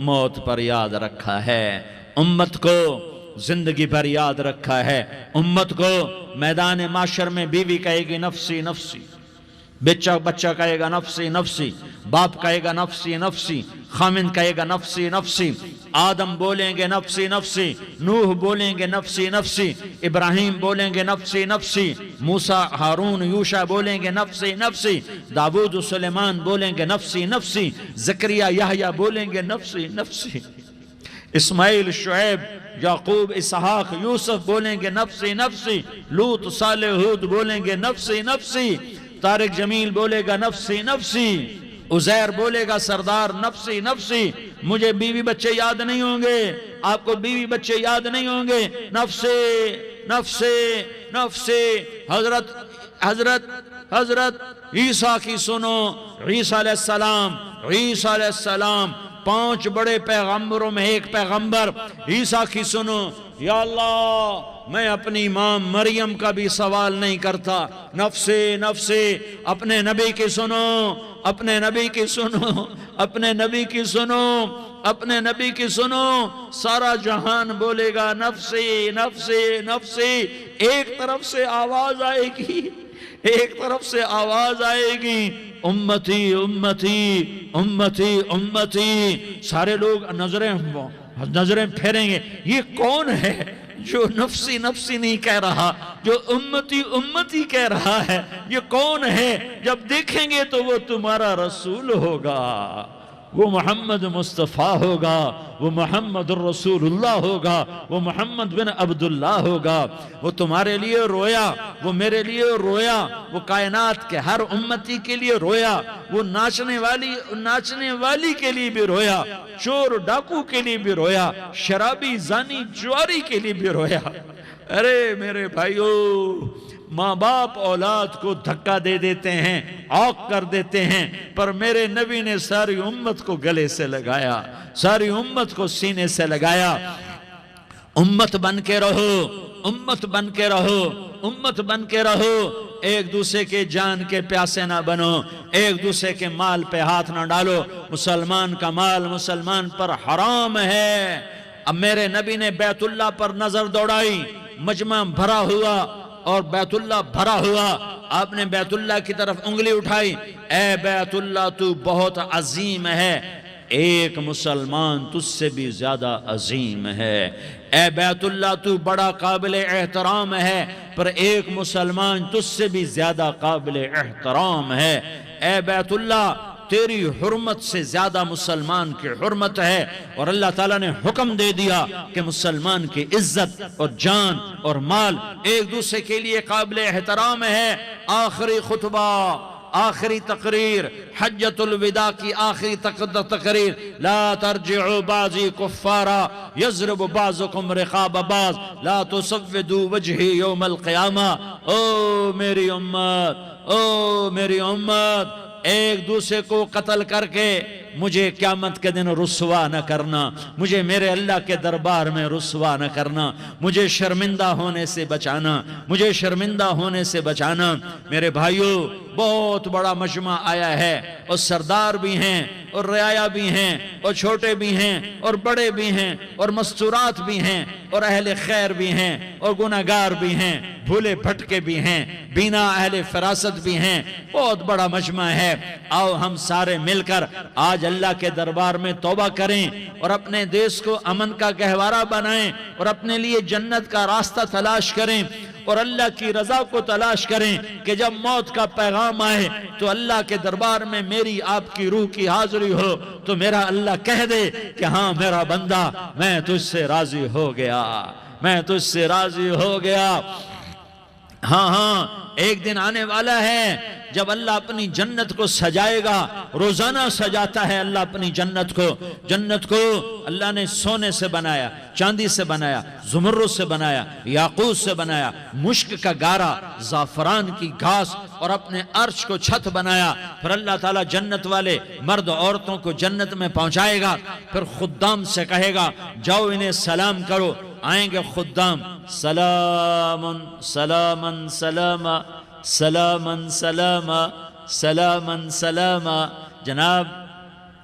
موت پر یاد رکھا ہے، امت کو زندگی پر یاد رکھا ہے، امت کو میدان معاشر میں بیوی کہے گی نفسی نفسی، بچہ کہے گا نفسی نفسی، باپ کہے گا نفسی نفسی، خامن کہے گا نفسی نفسی، آدم بولیں گے نفسی نفسی، نوح بولیں گے نفسی نفسی، ابراہیم بولیں گے نفسی نفسی، موسیٰ ہارون یوشع بولیں گے نفسی نفسی، داؤد و سلیمان بولیں گے نفسی نفسی، زکریا یحییٰ بولیں گے نفسی نفسی، اسماعیل شعیب یعقوب اسحاق یوسف بولیں گے نفسی نفسی، لوط صالح ہود بولیں گے نفسی نفسی، طارق جمیل بولے گا نفسی نفسی، عزیر بولے گا سردار نفسی نفسی۔ مجھے بیوی بچے یاد نہیں ہوں گے، آپ کو بیوی بچے یاد نہیں ہوں گے، نفسی نفسی نفسی۔ حضرت عیسیٰ کی سنو، عیسیٰ علیہ السلام 5 بڑے پیغمبروں میں ایک پیغمبر عیسیٰ کی سنو۔ یا اللہ میں اپنی امام مریم کا بھی سوال نہیں کرتا، نفسی نفسی۔ اپنے نبی کی سنو، اپنے نبی کی سنو، اپنے نبی کی سنو، اپنے نبی کی سنو۔ سارا جہان بولے گا نفسی نفسی نفسی۔ ایک طرف سے آواز آئے گی، ایک طرف سے آواز آئے گی امتی امتی امتی امتی۔ سارے لوگ نظریں پھیریں گے، یہ کون ہے جو نفسی نفسی نہیں کہہ رہا، جو امتی امتی کہہ رہا ہے؟ یہ کون ہے؟ جب دیکھیں گے تو وہ تمہارا رسول ہوگا، وہ محمد مصطفیٰ ہوگا، وہ محمد الرسول اللہ ہوگا، وہ محمد بن عبداللہ ہوگا۔ وہ تمہارے لیے رویا، وہ میرے لیے رویا، وہ کائنات کے ہر امتی کے لیے رویا، وہ ناچنے والی کے لیے بھی رویا، چور ڈاکو کے لیے بھی رویا، شرابی زانی جواری کے لیے بھی رویا۔ ارے میرے بھائیو، ماں باپ اولاد کو دھکا دے دیتے ہیں، عوق کر دیتے ہیں، پر میرے نبی نے ساری امت کو گلے سے لگایا، ساری امت کو سینے سے لگایا۔ امت بن کے رہو، امت بن کے رہو، امت بن کے رہو۔ ایک دوسرے کے جان کے پیاسے نہ بنو، ایک دوسرے کے مال پہ ہاتھ نہ ڈالو۔ مسلمان کا مال مسلمان پر حرام ہے۔ اب میرے نبی نے بیت اللہ پر نظر دوڑائی، مجمع بھرا ہوا اور بیت اللہ بھرا ہوا۔ آپ نے بیت اللہ کی طرف انگلی اٹھائی، اے بیت اللہ تو بہت عظیم ہے، ایک مسلمان تجھ سے بھی زیادہ عظیم ہے۔ اے بیت اللہ تو بڑا قابل احترام ہے، پر ایک مسلمان تجھ سے بھی زیادہ قابل احترام ہے۔ اے بیت اللہ، تیری حرمت سے زیادہ مسلمان کی حرمت ہے، اور اللہ تعالیٰ نے حکم دے دیا کہ مسلمان کی عزت اور جان اور مال ایک دوسرے کے لیے قابل احترام ہے۔ آخری خطبہ، آخری تقریر، حجۃ الوداع کی آخری تقریر، لا ترجعوا بعضی کفارا یضرب بعضکم رقاب بعض لا تسودوا وجہی یوم القیامہ۔ او میری امت، او میری امت، ایک دوسرے کو قتل کر کے مجھے قیامت کے دن رسوا نہ کرنا، مجھے میرے اللہ کے دربار میں رسوا نہ کرنا، مجھے شرمندہ ہونے سے بچانا، مجھے شرمندہ ہونے سے بچانا۔ میرے بھائیوں، بہت بڑا مجمع آیا ہے، اور سردار بھی ہیں اور رعایا بھی ہیں اور چھوٹے بھی ہیں اور بڑے بھی ہیں اور مستورات بھی ہیں اور اہل خیر بھی ہیں اور گناہگار بھی ہیں، بھولے بھٹکے بھی ہیں، بینا اہل فراست بھی ہیں۔ بہت بڑا مجمع ہے۔ آؤ ہم سارے مل کر آج اللہ کے دربار میں توبہ کریں اور اپنے دیش کو امن کا گہوارہ بنائیں اور اپنے لیے جنت کا راستہ تلاش کریں اور اللہ کی رضا کو تلاش کریں کہ جب موت کا پیغام آئے تو اللہ کے دربار میں میری آپ کی روح کی حاضری ہو تو میرا اللہ کہہ دے کہ ہاں میرا بندہ، میں تجھ سے راضی ہو گیا، میں تجھ سے راضی ہو گیا۔ ہاں ہاں، ایک دن آنے والا ہے جب اللہ اپنی جنت کو سجائے گا۔ روزانہ سجاتا ہے اللہ اپنی جنت کو۔ جنت کو اللہ نے سونے سے بنایا، چاندی سے بنایا، زمرد سے بنایا، یاقوت سے بنایا، مشک کا گارا، زعفران کی گھاس، اور اپنے عرش کو چھت بنایا۔ پھر اللہ تعالیٰ جنت والے مرد عورتوں کو جنت میں پہنچائے گا، پھر خدام سے کہے گا جاؤ انہیں سلام کرو۔ آئیں گے خدام، سلام سلاما سلاما سلاما سلاما سلاما سلاما، جناب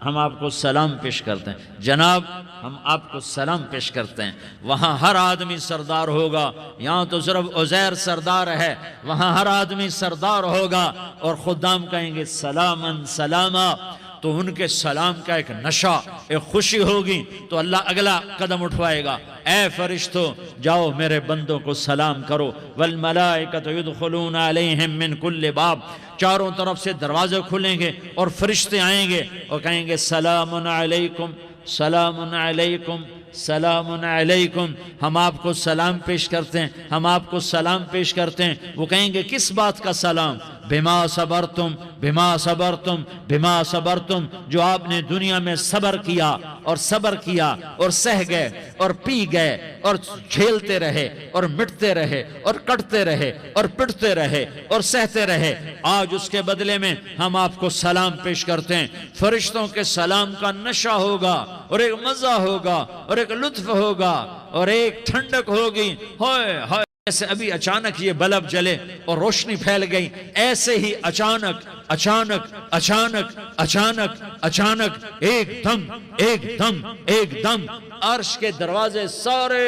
ہم آپ کو سلام پیش کرتے ہیں، جناب ہم آپ کو سلام پیش کرتے ہیں۔ وہاں ہر آدمی سردار ہوگا، یہاں تو صرف عزیر سردار ہے، وہاں ہر آدمی سردار ہوگا، اور خدام کہیں گے سلاما سلاما، تو ان کے سلام کا ایک نشہ، ایک خوشی ہوگی، تو اللہ اگلا قدم اٹھوائے گا، اے فرشتوں جاؤ میرے بندوں کو سلام کرو۔ والملائکۃ یدخلون علیہم من کل باب، چاروں طرف سے دروازے کھلیں گے اور فرشتے آئیں گے اور کہیں گے سلام علیکم سلام علیکم سلام علیکم، ہم آپ کو سلام پیش کرتے ہیں، ہم آپ کو سلام پیش کرتے ہیں۔ وہ کہیں گے کس بات کا سلام؟ بما صبرتم بما صبرتم بما صبرتم، جو آپ نے دنیا میں صبر کیا اور صبر کیا اور سہ گئے اور پی گئے اور جھیلتے رہے اور مٹتے رہے اور کٹتے رہے اور پٹتے رہے اور سہتے رہے، آج اس کے بدلے میں ہم آپ کو سلام پیش کرتے ہیں۔ فرشتوں کے سلام کا نشہ ہوگا اور ایک مزہ ہوگا اور ایک لطف ہوگا اور ایک ٹھنڈک ہوگی۔ ہوئے ہوئے، ایسے ابھی اچانک یہ بلب جلے اور روشنی پھیل گئی، ایسے ہی اچانک اچانک اچانک اچانک اچانک ایک دم ایک دم ایک دم عرش کے دروازے سارے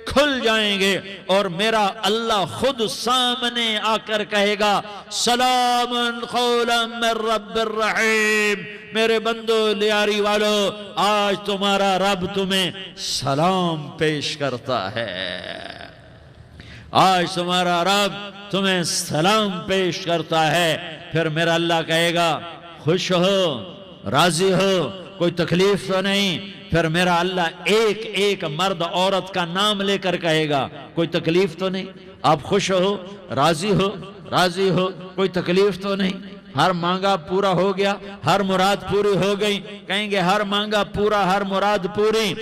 کھل جائیں گے اور میرا اللہ خود سامنے آ کر کہے گا سلام قولا من رب الرحیم، میرے بندو لیاری والو، آج تمہارا رب تمہیں سلام پیش کرتا ہے، آج تمہارا رب تمہیں سلام پیش کرتا ہے۔ پھر میرا اللہ کہے گا خوش ہو، راضی ہو، کوئی تکلیف تو نہیں؟ پھر میرا اللہ ایک ایک مرد عورت کا نام لے کر کہے گا کوئی تکلیف تو نہیں؟ آپ خوش ہو، راضی ہو، راضی ہو، کوئی تکلیف تو نہیں؟ ہر مانگا پورا ہو گیا، ہر مراد پوری ہو گئی؟ کہیں گے ہر مانگا پورا، ہر مراد پوری۔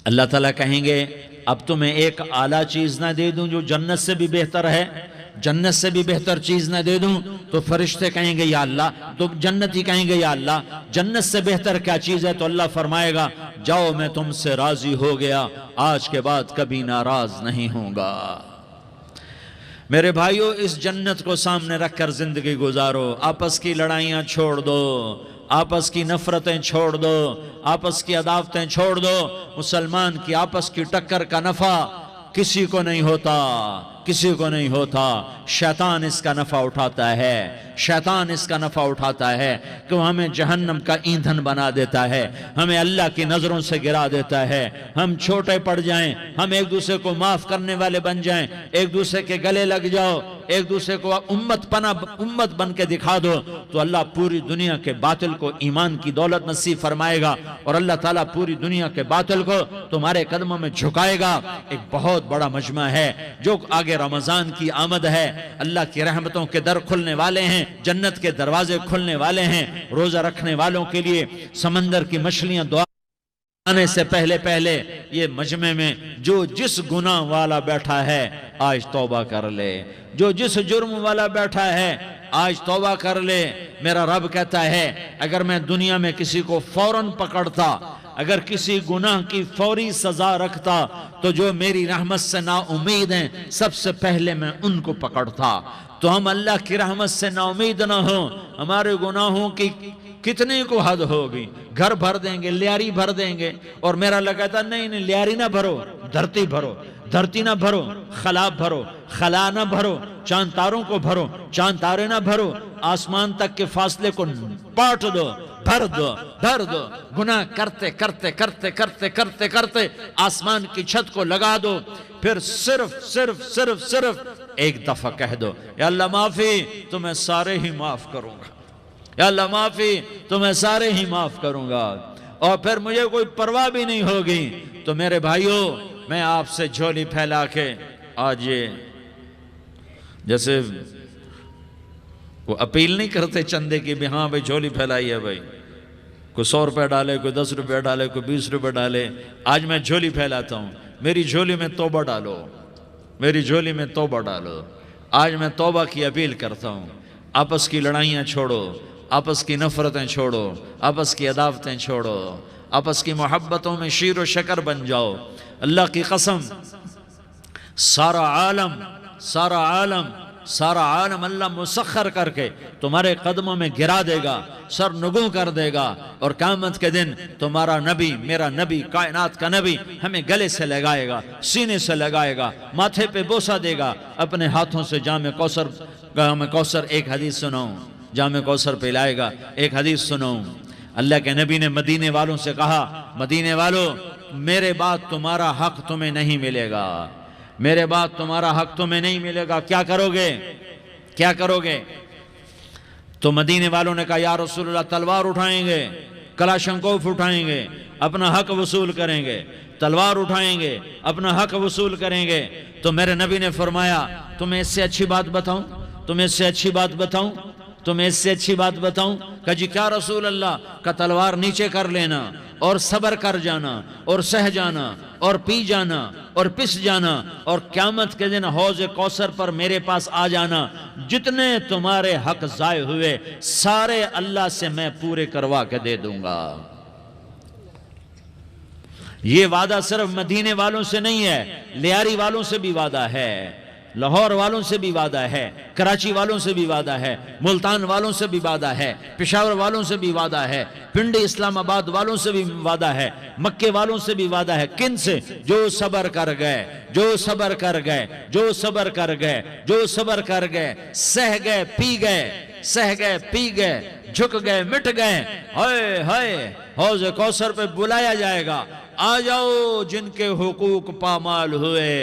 اللہ تعالیٰ کہیں گے اب تمہیں ایک اعلیٰ چیز نہ دے دوں جو جنت سے بھی بہتر ہے؟ جنت سے بھی بہتر چیز نہ دے دوں؟ تو فرشتے کہیں گے یا اللہ، تو جنتی کہیں گے یا اللہ جنت سے بہتر کیا چیز ہے؟ تو اللہ فرمائے گا جاؤ میں تم سے راضی ہو گیا، آج کے بعد کبھی ناراض نہیں ہوں گا۔ میرے بھائیوں، اس جنت کو سامنے رکھ کر زندگی گزارو، آپس کی لڑائیاں چھوڑ دو، آپس کی نفرتیں چھوڑ دو، آپس کی عداوتیں چھوڑ دو۔ مسلمان کی آپس کی ٹکر کا نفع کسی کو نہیں ہوتا، کسی کو نہیں ہوتا. شیطان اس کا نفع اٹھاتا ہے، شیطان اس کا نفع اٹھاتا ہے کہ وہ ہمیں جہنم کا ایندھن بنا دیتا ہے، ہمیں اللہ کی نظروں سے گرا دیتا ہے، ہم چھوٹے پڑ جائیں، ہم ایک دوسرے کو معاف کرنے والے بن جائیں، ایک دوسرے کے گلے لگ جاؤ، ایک دوسرے کو امت بن کے دکھا دو، تو اللہ پوری دنیا کے باطل کو ایمان کی دولت نصیب فرمائے گا، اور اللہ تعالیٰ پوری دنیا کے باطل کو تمہارے قدموں میں جھکائے گا. ایک بہت بڑا مجمع ہے جو آگے رمضان کی آمد ہے، اللہ کی رحمتوں کے در کھلنے والے ہیں، جنت کے دروازے کھلنے والے ہیں. روزہ رکھنے والوں کے لیے سمندر کی مچھلیاں دعا آنے سے پہلے یہ مجمع میں جو جس گناہ والا بیٹھا ہے آج توبہ کر لے، جو جس جرم والا بیٹھا ہے آج توبہ کر لے. میرا رب کہتا ہے اگر میں دنیا میں کسی کو فوراً پکڑتا، اگر کسی گناہ کی فوری سزا رکھتا، تو جو میری رحمت سے نا امید ہیں سب سے پہلے میں ان کو پکڑتا. تو ہم اللہ کی رحمت سے نا امید نہ ہوں. ہمارے گناہوں کی کتنے کو حد ہوگی، گھر بھر دیں گے، لیاری بھر دیں گے. اور میرا اللہ کہتا نہیں لیاری نہ بھرو، دھرتی بھرو، دھرتی نہ بھرو، خلا بھرو، خلا نہ بھرو، چاند تاروں کو بھرو، چاند تارے نہ بھرو، آسمان تک کے فاصلے کو پاٹ دو، بھر دو. گناہ کرتے کرتے کرتے کرتے کرتے کرتے آسمان کی چھت کو لگا دو. پھر صرف ایک دفعہ کہہ دو یا اللہ معافی، تو میں سارے ہی معاف کروں گا. یا اللہ معافی، تو میں سارے ہی معاف کروں گا. اور پھر مجھے کوئی پرواہ بھی نہیں ہوگی. تو میرے بھائیوں، میں آپ سے جھولی پھیلا کے آج یہ جیسے وہ اپیل نہیں کرتے چندے کی بھی، ہاں بھائی جھولی پھیلائی ہے بھائی، کوئی 100 روپے ڈالے، کوئی 10 روپے ڈالے، کوئی 20 روپے ڈالے. آج میں جھولی پھیلاتا ہوں، میری جھولی میں توبہ ڈالو، میری جھولی میں توبہ ڈالو. آج میں توبہ کی اپیل کرتا ہوں. آپس کی لڑائیاں چھوڑو، آپس کی نفرتیں چھوڑو، آپس کی عداوتیں چھوڑو، آپس کی محبتوں میں شیر و شکر بن جاؤ. اللہ کی قسم سارا عالم اللہ مسخر کر کے تمہارے قدموں میں گرا دے گا، سر نگوں کر دے گا. اور قیامت کے دن تمہارا نبی، میرا نبی، کائنات کا نبی ہمیں گلے سے لگائے گا، سینے سے لگائے گا، ماتھے پہ بوسہ دے گا، اپنے ہاتھوں سے جام کوثر. ایک حدیث سناؤں، جام کوثر پلائے گا. ایک حدیث سناؤں، اللہ کے نبی نے مدینے والوں سے کہا، مدینے والوں میرے بعد تمہارا حق تمہیں نہیں ملے گا، میرے بعد تمہارا حق تمہیں نہیں ملے گا. کیا کرو گے؟ کیا کرو گے؟ تو مدینے والوں نے کہا یا رسول اللہ تلوار اٹھائیں گے، کلاشنکوف اٹھائیں گے، اپنا حق وصول کریں گے. تلوار اٹھائیں گے، اپنا حق وصول کریں گے. تو میرے نبی نے فرمایا تمہیں اس سے اچھی بات بتاؤں، تمہیں اس سے اچھی بات بتاؤں، تمہیں اس سے اچھی بات بتاؤں. کہا جی کیا رسول اللہ؟ کا تلوار نیچے کر لینا اور صبر کر جانا اور سہ جانا اور پی جانا اور پس جانا، اور قیامت کے دن حوض کوثر پر میرے پاس آ جانا. جتنے تمہارے حق ضائع ہوئے سارے اللہ سے میں پورے کروا کے دے دوں گا. یہ وعدہ صرف مدینے والوں سے نہیں ہے، لیاری والوں سے بھی وعدہ ہے، لاہور والوں سے بھی وعدہ ہے، کراچی والوں سے بھی وعدہ ہے، ملتان والوں سے بھی وعدہ ہے، پشاور والوں سے بھی وعدہ ہے، پنڈی اسلام آباد والوں سے بھی وعدہ ہے، مکے والوں سے بھی وعدہ ہے. کن سے؟ جو صبر کر گئے، جو صبر کر گئے، جو صبر کر گئے، جو صبر کر گئے، سہ گئے پی گئے، سہ گئے پی گئے، جھک گئے مٹ گئے. ہائے ہائے حوض کوثر پہ بلایا جائے گا، آ جاؤ جن کے حقوق پامال ہوئے،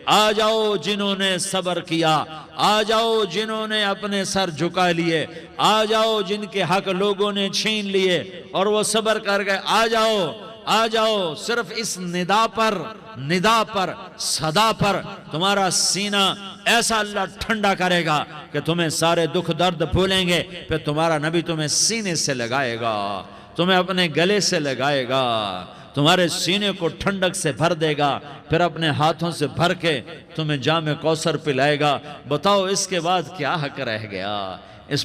آ جاؤ جنہوں نے صبر کیا، آ جاؤ جنہوں نے اپنے سر جھکا لیے، آ جاؤ جن کے حق لوگوں نے چھین لیے اور وہ صبر کر گئے. آ جاؤ، آ جاؤ. صرف اس ندا پر صدا پر تمہارا سینہ ایسا اللہ ٹھنڈا کرے گا کہ تمہیں سارے دکھ درد بھولیں گے. پھر تمہارا نبی تمہیں سینے سے لگائے گا، تمہیں اپنے گلے سے لگائے گا، تمہارے سینے کو ٹھنڈک سے بھر دے گا، پھر اپنے ہاتھوں سے بھر کے تمہیں جام کوثر پلائے گا. بتاؤ اس کے بعد کیا حق رہ گیا؟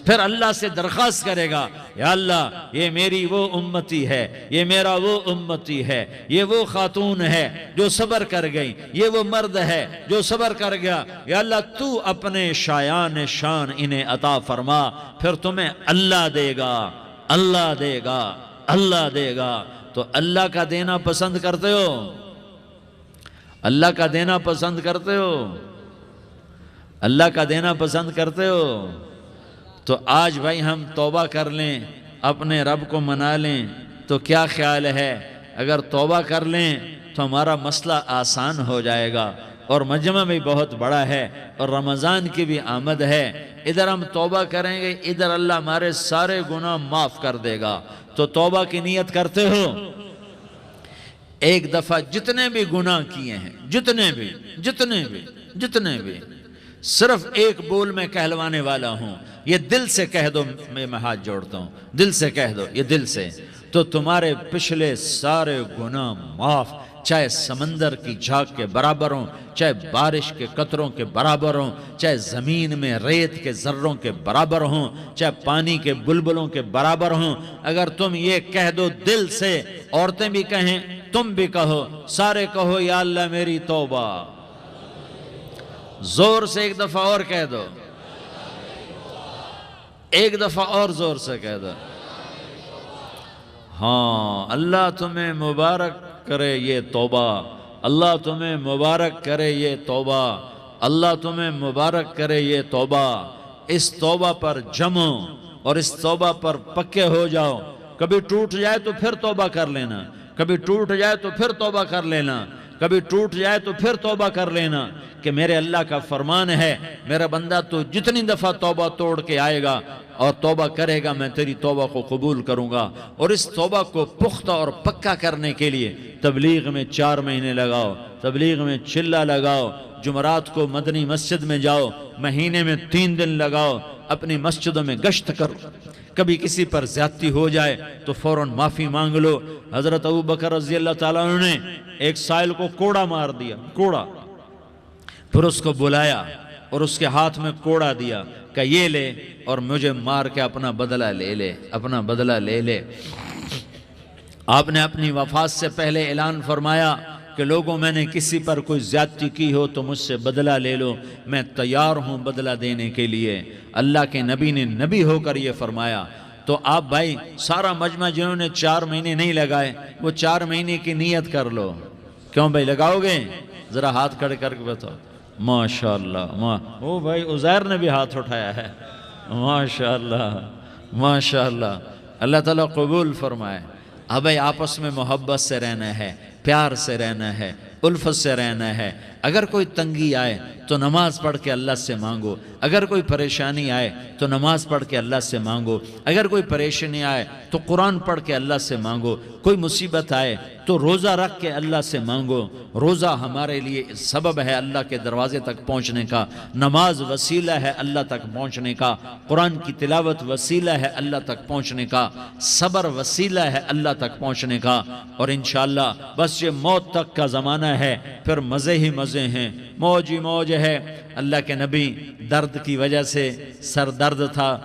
پھر اللہ سے درخواست کرے گا یا اللہ یہ میری وہ امتی ہے، یہ میرا وہ امتی ہے، یہ وہ خاتون ہے جو صبر کر گئی، یہ وہ مرد ہے جو صبر کر گیا. یا اللہ تو اپنے شایان شان انہیں عطا فرما. پھر تمہیں اللہ دے گا، اللہ دے گا، اللہ دے گا. تو اللہ کا دینا پسند کرتے ہو؟ اللہ کا دینا پسند کرتے ہو؟ اللہ کا دینا پسند کرتے ہو؟ تو آج بھائی ہم توبہ کر لیں، اپنے رب کو منا لیں، تو کیا خیال ہے اگر توبہ کر لیں تو ہمارا مسئلہ آسان ہو جائے گا، اور مجمع بھی بہت بڑا ہے اور رمضان کی بھی آمد ہے، ادھر ہم توبہ کریں گے، ادھر اللہ ہمارے سارے گناہ معاف کر دے گا۔ تو توبہ کی نیت کرتے ہو؟ ایک دفعہ جتنے بھی گناہ کیے ہیں، جتنے بھی صرف ایک بول میں کہلوانے والا ہوں، یہ دل سے کہہ دو، میں ہاتھ جوڑتا ہوں، دل سے کہہ دو، یہ دل سے، تو تمہارے پچھلے سارے گناہ معاف، چاہے سمندر کی جھاگ کے برابر ہوں، چاہے بارش کے قطروں کے برابر ہوں، چاہے زمین میں ریت کے ذروں کے برابر ہوں، چاہے پانی کے بلبلوں کے برابر ہوں۔ اگر تم یہ کہہ دو دل سے، عورتیں بھی کہیں، تم بھی کہو، سارے کہو یا اللہ میری توبہ، زور سے ایک دفعہ اور کہہ دو، ایک دفعہ اور زور سے کہہ دو۔ ہاں، اللہ تمہیں مبارک کرے یہ توبہ، اللہ تمہیں مبارک کرے یہ توبہ، اللہ تمہیں مبارک کرے یہ توبہ۔ اس توبہ پر جمو اور اس توبہ پر پکے ہو جاؤ۔ کبھی ٹوٹ جائے تو پھر توبہ کر لینا، کبھی ٹوٹ جائے تو پھر توبہ کر لینا، کبھی ٹوٹ جائے تو پھر توبہ کر لینا، کہ میرے اللہ کا فرمان ہے، میرا بندہ تو جتنی دفعہ توبہ توڑ کے آئے گا اور توبہ کرے گا، میں تیری توبہ کو قبول کروں گا۔ اور اس توبہ کو پختہ اور پکا کرنے کے لیے تبلیغ میں 4 مہینے لگاؤ، تبلیغ میں چلہ لگاؤ، جمعرات کو مدنی مسجد میں جاؤ، مہینے میں 3 دن لگاؤ، اپنی مسجدوں میں گشت کرو، کبھی کسی پر زیادتی ہو جائے تو فوراً معافی مانگ لو۔ حضرت ابوبکر رضی اللہ تعالیٰ عنہ نے ایک سائل کو کوڑا مار دیا، کوڑا، پھر اس کو بلایا اور اس کے ہاتھ میں کوڑا دیا کہ یہ لے اور مجھے مار کے اپنا بدلہ لے لے، اپنا بدلہ لے لے۔ آپ نے اپنی وفات سے پہلے اعلان فرمایا کہ لوگوں، میں نے کسی پر کوئی زیادتی کی ہو تو مجھ سے بدلہ لے لو، میں تیار ہوں بدلہ دینے کے لیے۔ اللہ کے نبی نے نبی ہو کر یہ فرمایا۔ تو آپ بھائی سارا مجمع جنہوں نے 4 مہینے نہیں لگائے، وہ 4 مہینے کی نیت کر لو۔ کیوں بھائی لگاؤ گے؟ ذرا ہاتھ کھڑے کر کے بتاؤ۔ ماشاءاللہ، او بھائی عزیر نے بھی ہاتھ اٹھایا ہے، ماشاءاللہ ماشاءاللہ، اللہ تعالیٰ قبول فرمائے۔ اب بھائی آپس میں محبت سے رہنا ہے، پیار سے رہنا ہے، الفت سے رہنا ہے۔ اگر کوئی تنگی آئے تو نماز پڑھ کے اللہ سے مانگو، اگر کوئی پریشانی آئے تو نماز پڑھ کے اللہ سے مانگو، اگر کوئی پریشانی آئے تو قرآن پڑھ کے اللہ سے مانگو، کوئی مصیبت آئے تو روزہ رکھ کے اللہ سے مانگو۔ روزہ ہمارے لیے سبب ہے اللہ کے دروازے تک پہنچنے کا، نماز وسیلہ ہے اللہ تک پہنچنے کا، قرآن کی تلاوت وسیلہ ہے اللہ تک پہنچنے کا، صبر وسیلہ ہے اللہ تک پہنچنے کا۔ اور انشاءاللہ بس یہ موت تک کا زمانہ ہے، پھر مزے ہی مزے ہیں، موج ہی موج ہے۔ اللہ کے نبی درد کی وجہ سے سر درد تھا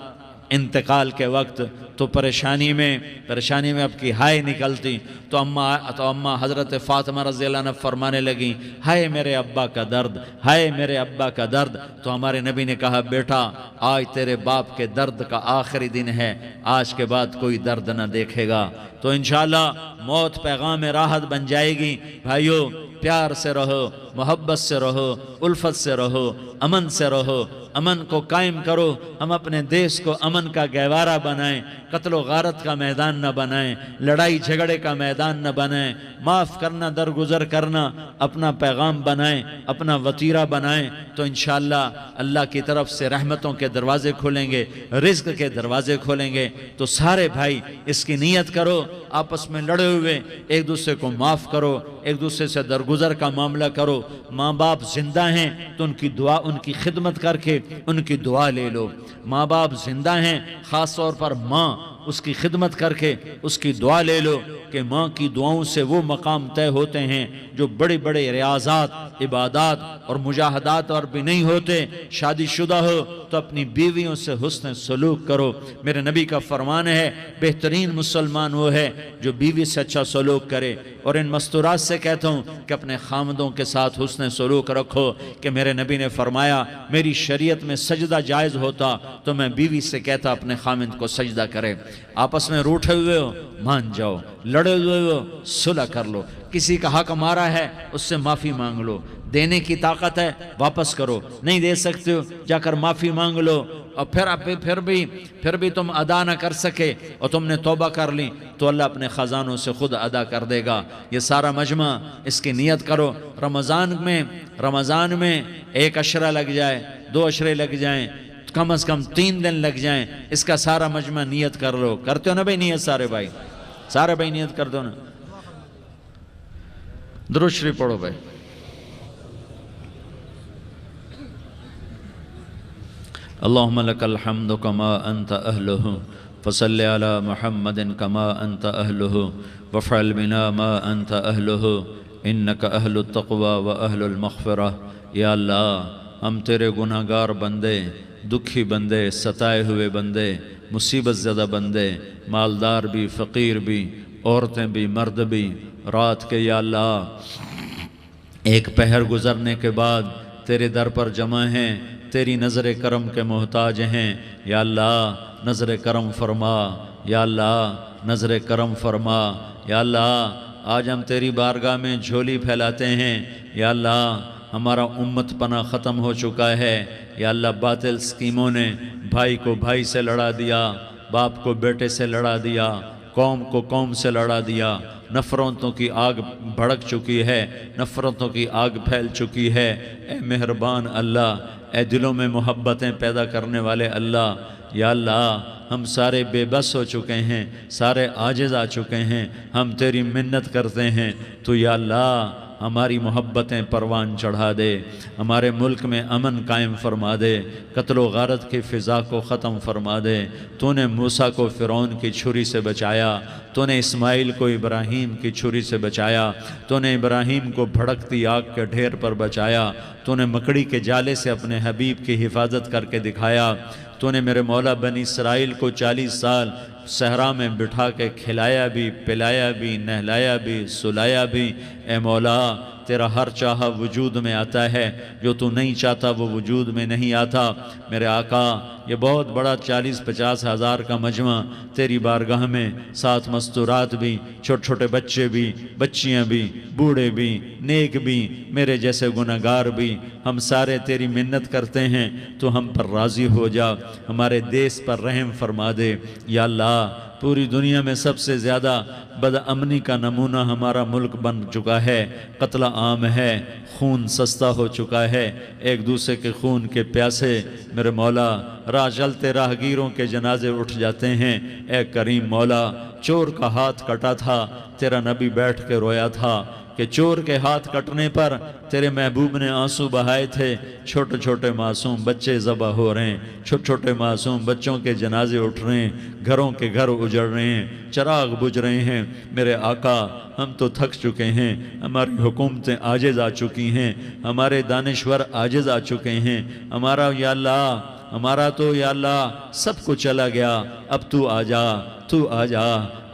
انتقال کے وقت، تو پریشانی میں اب کی ہائے نکلتی، تو اماں حضرت فاطمہ رضی اللہ عنہ فرمانے لگیں، ہائے میرے ابا کا درد، ہائے میرے ابا کا درد۔ تو ہمارے نبی نے کہا، بیٹا آج تیرے باپ کے درد کا آخری دن ہے، آج کے بعد کوئی درد نہ دیکھے گا۔ تو انشاءاللہ موت پیغام راحت بن جائے گی۔ بھائیو پیار سے رہو، محبت سے رہو، الفت سے رہو، امن سے رہو، امن کو قائم کرو۔ ہم اپنے دیش کو امن کا گہوارہ بنائیں، قتل و غارت کا میدان نہ بنائیں، لڑائی جھگڑے کا میدان نہ بنائیں، معاف کرنا درگزر کرنا اپنا پیغام بنائیں، اپنا وطیرہ بنائیں۔ تو انشاءاللہ اللہ کی طرف سے رحمتوں کے دروازے کھولیں گے، رزق کے دروازے کھولیں گے۔ تو سارے بھائی اس کی نیت کرو، آپس میں لڑے ہوئے ایک دوسرے کو معاف کرو، ایک دوسرے سے درگزر کا معاملہ کرو۔ ماں باپ زندہ ہیں تو ان کی دعا، ان کی خدمت کر کے ان کی دعا لے لو۔ ماں باپ زندہ ہیں، خاص طور پر ماں، اس کی خدمت کر کے اس کی دعا لے لو، کہ ماں کی دعاؤں سے وہ مقام طے ہوتے ہیں جو بڑے بڑے ریاضات، عبادات اور مجاہدات اور بھی نہیں ہوتے۔ شادی شدہ ہو تو اپنی بیویوں سے حسن سلوک کرو۔ میرے نبی کا فرمان ہے، بہترین مسلمان وہ ہے جو بیوی سے اچھا سلوک کرے۔ اور ان مستورات سے کہتا ہوں کہ اپنے خامدوں کے ساتھ حسن سلوک رکھو، کہ میرے نبی نے فرمایا، میری شریعت میں سجدہ جائز ہوتا تو میں بیوی سے کہتا اپنے خامد کو سجدہ کرے۔ آپس میں روٹھے ہوئے ہو مان جاؤ، لڑے ہوئے ہو صلح کر لو، کسی کا حق مارا ہے اس سے معافی مانگ لو، دینے کی طاقت ہے واپس کرو، نہیں دے سکتے ہو جا کر معافی مانگ لو، اور پھر بھی تم ادا نہ کر سکے اور تم نے توبہ کر لی تو اللہ اپنے خزانوں سے خود ادا کر دے گا۔ یہ سارا مجمع اس کی نیت کرو، رمضان میں 1 عشرہ لگ جائے، 2 عشرے لگ جائیں، کم از کم 3 دن لگ جائیں، اس کا سارا مجمع نیت کر لو۔ کرتے ہو نا بھائی نیت؟ سارے بھائی نیت کر دو نا، درود شریف پڑھو بھائی۔ اللہم لک الحمد کما انت اہلہ فصل علی محمد کما انت اہلہ وفعل بنا ما انت اہلہ انک اہل التقوی و اہل المغفرہ۔ یا اللہ ہم تیرے گناہگار بندے، دکھی بندے، ستائے ہوئے بندے، مصیبت زدہ بندے، مالدار بھی، فقیر بھی، عورتیں بھی، مرد بھی، رات کے یا اللہ ایک پہر گزرنے کے بعد تیرے در پر جمع ہیں، تیری نظر کرم کے محتاج ہیں۔ یا اللہ نظر کرم فرما، یا اللہ نظر کرم فرما۔ یا اللہ آج ہم تیری بارگاہ میں جھولی پھیلاتے ہیں، یا اللہ ہمارا امت پناہ ختم ہو چکا ہے۔ یا اللہ باطل سکیموں نے بھائی کو بھائی سے لڑا دیا، باپ کو بیٹے سے لڑا دیا، قوم کو قوم سے لڑا دیا، نفرتوں کی آگ بھڑک چکی ہے، نفرتوں کی آگ پھیل چکی ہے۔ اے مہربان اللہ، اے دلوں میں محبتیں پیدا کرنے والے اللہ، یا اللہ ہم سارے بے بس ہو چکے ہیں، سارے عاجز آ چکے ہیں، ہم تیری منت کرتے ہیں تو یا اللہ ہماری محبتیں پروان چڑھا دے، ہمارے ملک میں امن قائم فرما دے، قتل و غارت کی فضا کو ختم فرما دے۔ تو نے موسیٰ کو فرعون کی چھری سے بچایا، تو نے اسماعیل کو ابراہیم کی چھری سے بچایا، تو نے ابراہیم کو بھڑکتی آگ کے ڈھیر پر بچایا، تو نے مکڑی کے جالے سے اپنے حبیب کی حفاظت کر کے دکھایا، تو نے میرے مولا بنی اسرائیل کو 40 سال صحرا میں بٹھا کے کھلایا بھی، پلایا بھی، نہلایا بھی، سلایا بھی۔ اے مولا تیرا ہر چاہا وجود میں آتا ہے، جو تو نہیں چاہتا وہ وجود میں نہیں آتا۔ میرے آقا یہ بہت بڑا 40-50 ہزار کا مجمع تیری بارگاہ میں، 7 مستورات بھی، چھوٹے چھوٹے بچے بھی، بچیاں بھی، بوڑھے بھی، نیک بھی، میرے جیسے گناہگار بھی، ہم سارے تیری منت کرتے ہیں تو ہم پر راضی ہو جا، ہمارے دیس پر رحم فرما دے۔ یا اللہ پوری دنیا میں سب سے زیادہ بدامنی کا نمونہ ہمارا ملک بن چکا ہے، قتل عام ہے، خون سستا ہو چکا ہے، ایک دوسرے کے خون کے پیاسے میرے مولا راہ چلتے راہگیروں کے جنازے اٹھ جاتے ہیں۔ اے کریم مولا چور کا ہاتھ کٹا تھا، تیرا نبی بیٹھ کے رویا تھا کہ چور کے ہاتھ کٹنے پر تیرے محبوب نے آنسو بہائے تھے، چھوٹے چھوٹے معصوم بچے ذبح ہو رہے ہیں، چھوٹے چھوٹے معصوم بچوں کے جنازے اٹھ رہے ہیں، گھروں کے گھر اجڑ رہے ہیں، چراغ بجھ رہے ہیں۔ میرے آقا ہم تو تھک چکے ہیں، ہماری حکومتیں عاجز آ چکی ہیں، ہمارے دانشور عاجز آ چکے ہیں، ہمارا یا اللہ ہمارا تو یا اللہ سب کچھ چلا گیا، اب تو آ جا، تو آ جا،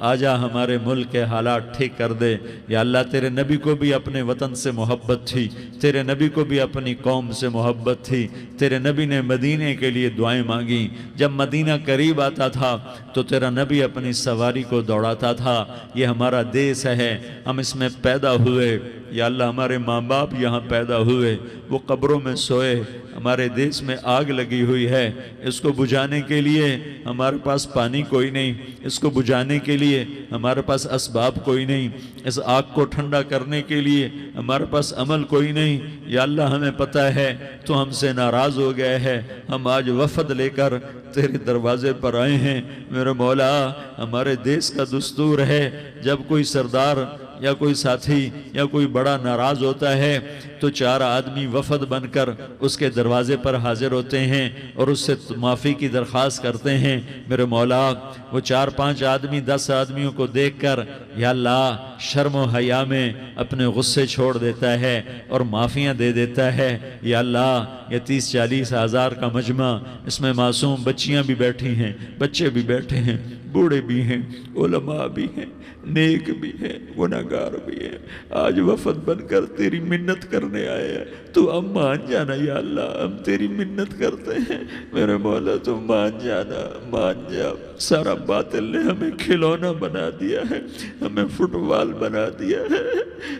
آجا ہمارے ملک کے حالات ٹھیک کر دے۔ یا اللہ تیرے نبی کو بھی اپنے وطن سے محبت تھی، تیرے نبی کو بھی اپنی قوم سے محبت تھی، تیرے نبی نے مدینے کے لیے دعائیں مانگی، جب مدینہ قریب آتا تھا تو تیرا نبی اپنی سواری کو دوڑاتا تھا۔ یہ ہمارا دیس ہے، ہم اس میں پیدا ہوئے، یا اللہ ہمارے ماں باپ یہاں پیدا ہوئے، وہ قبروں میں سوئے، ہمارے دیس میں آگ لگی ہوئی ہے، اس کو بجھانے کے لیے ہمارے پاس پانی کوئی نہیں، اس کو بجھانے کے لیے ہمارے پاس اسباب کوئی نہیں، اس آگ کو ٹھنڈا کرنے کے لیے ہمارے پاس عمل کوئی نہیں۔ یا اللہ ہمیں پتہ ہے تو ہم سے ناراض ہو گئے ہے، ہم آج وفد لے کر تیرے دروازے پر آئے ہیں۔ میرے مولا ہمارے دیس کا دستور ہے جب کوئی سردار یا کوئی ساتھی یا کوئی بڑا ناراض ہوتا ہے تو 4 آدمی وفد بن کر اس کے دروازے پر حاضر ہوتے ہیں اور اس سے معافی کی درخواست کرتے ہیں۔ میرے مولا وہ 4-5 آدمی 10 آدمیوں کو دیکھ کر یا اللہ شرم و حیا میں اپنے غصے چھوڑ دیتا ہے اور معافیاں دے دیتا ہے۔ یا اللہ یہ 30-40 ہزار کا مجمع، اس میں معصوم بچیاں بھی بیٹھی ہیں، بچے بھی بیٹھے ہیں، بوڑھے بھی ہیں، علماء بھی ہیں، نیک بھی ہیں، گناہگار بھی ہیں، آج وفد بن کر تیری منت کرنے آئے ہیں، تو اب مان جانا یا اللہ، ہم تیری منت کرتے ہیں میرے مولا، تو مان جانا، مان جا۔ سارا باطل نے ہمیں کھلونا بنا دیا ہے، ہمیں فٹ بال بنا دیا ہے،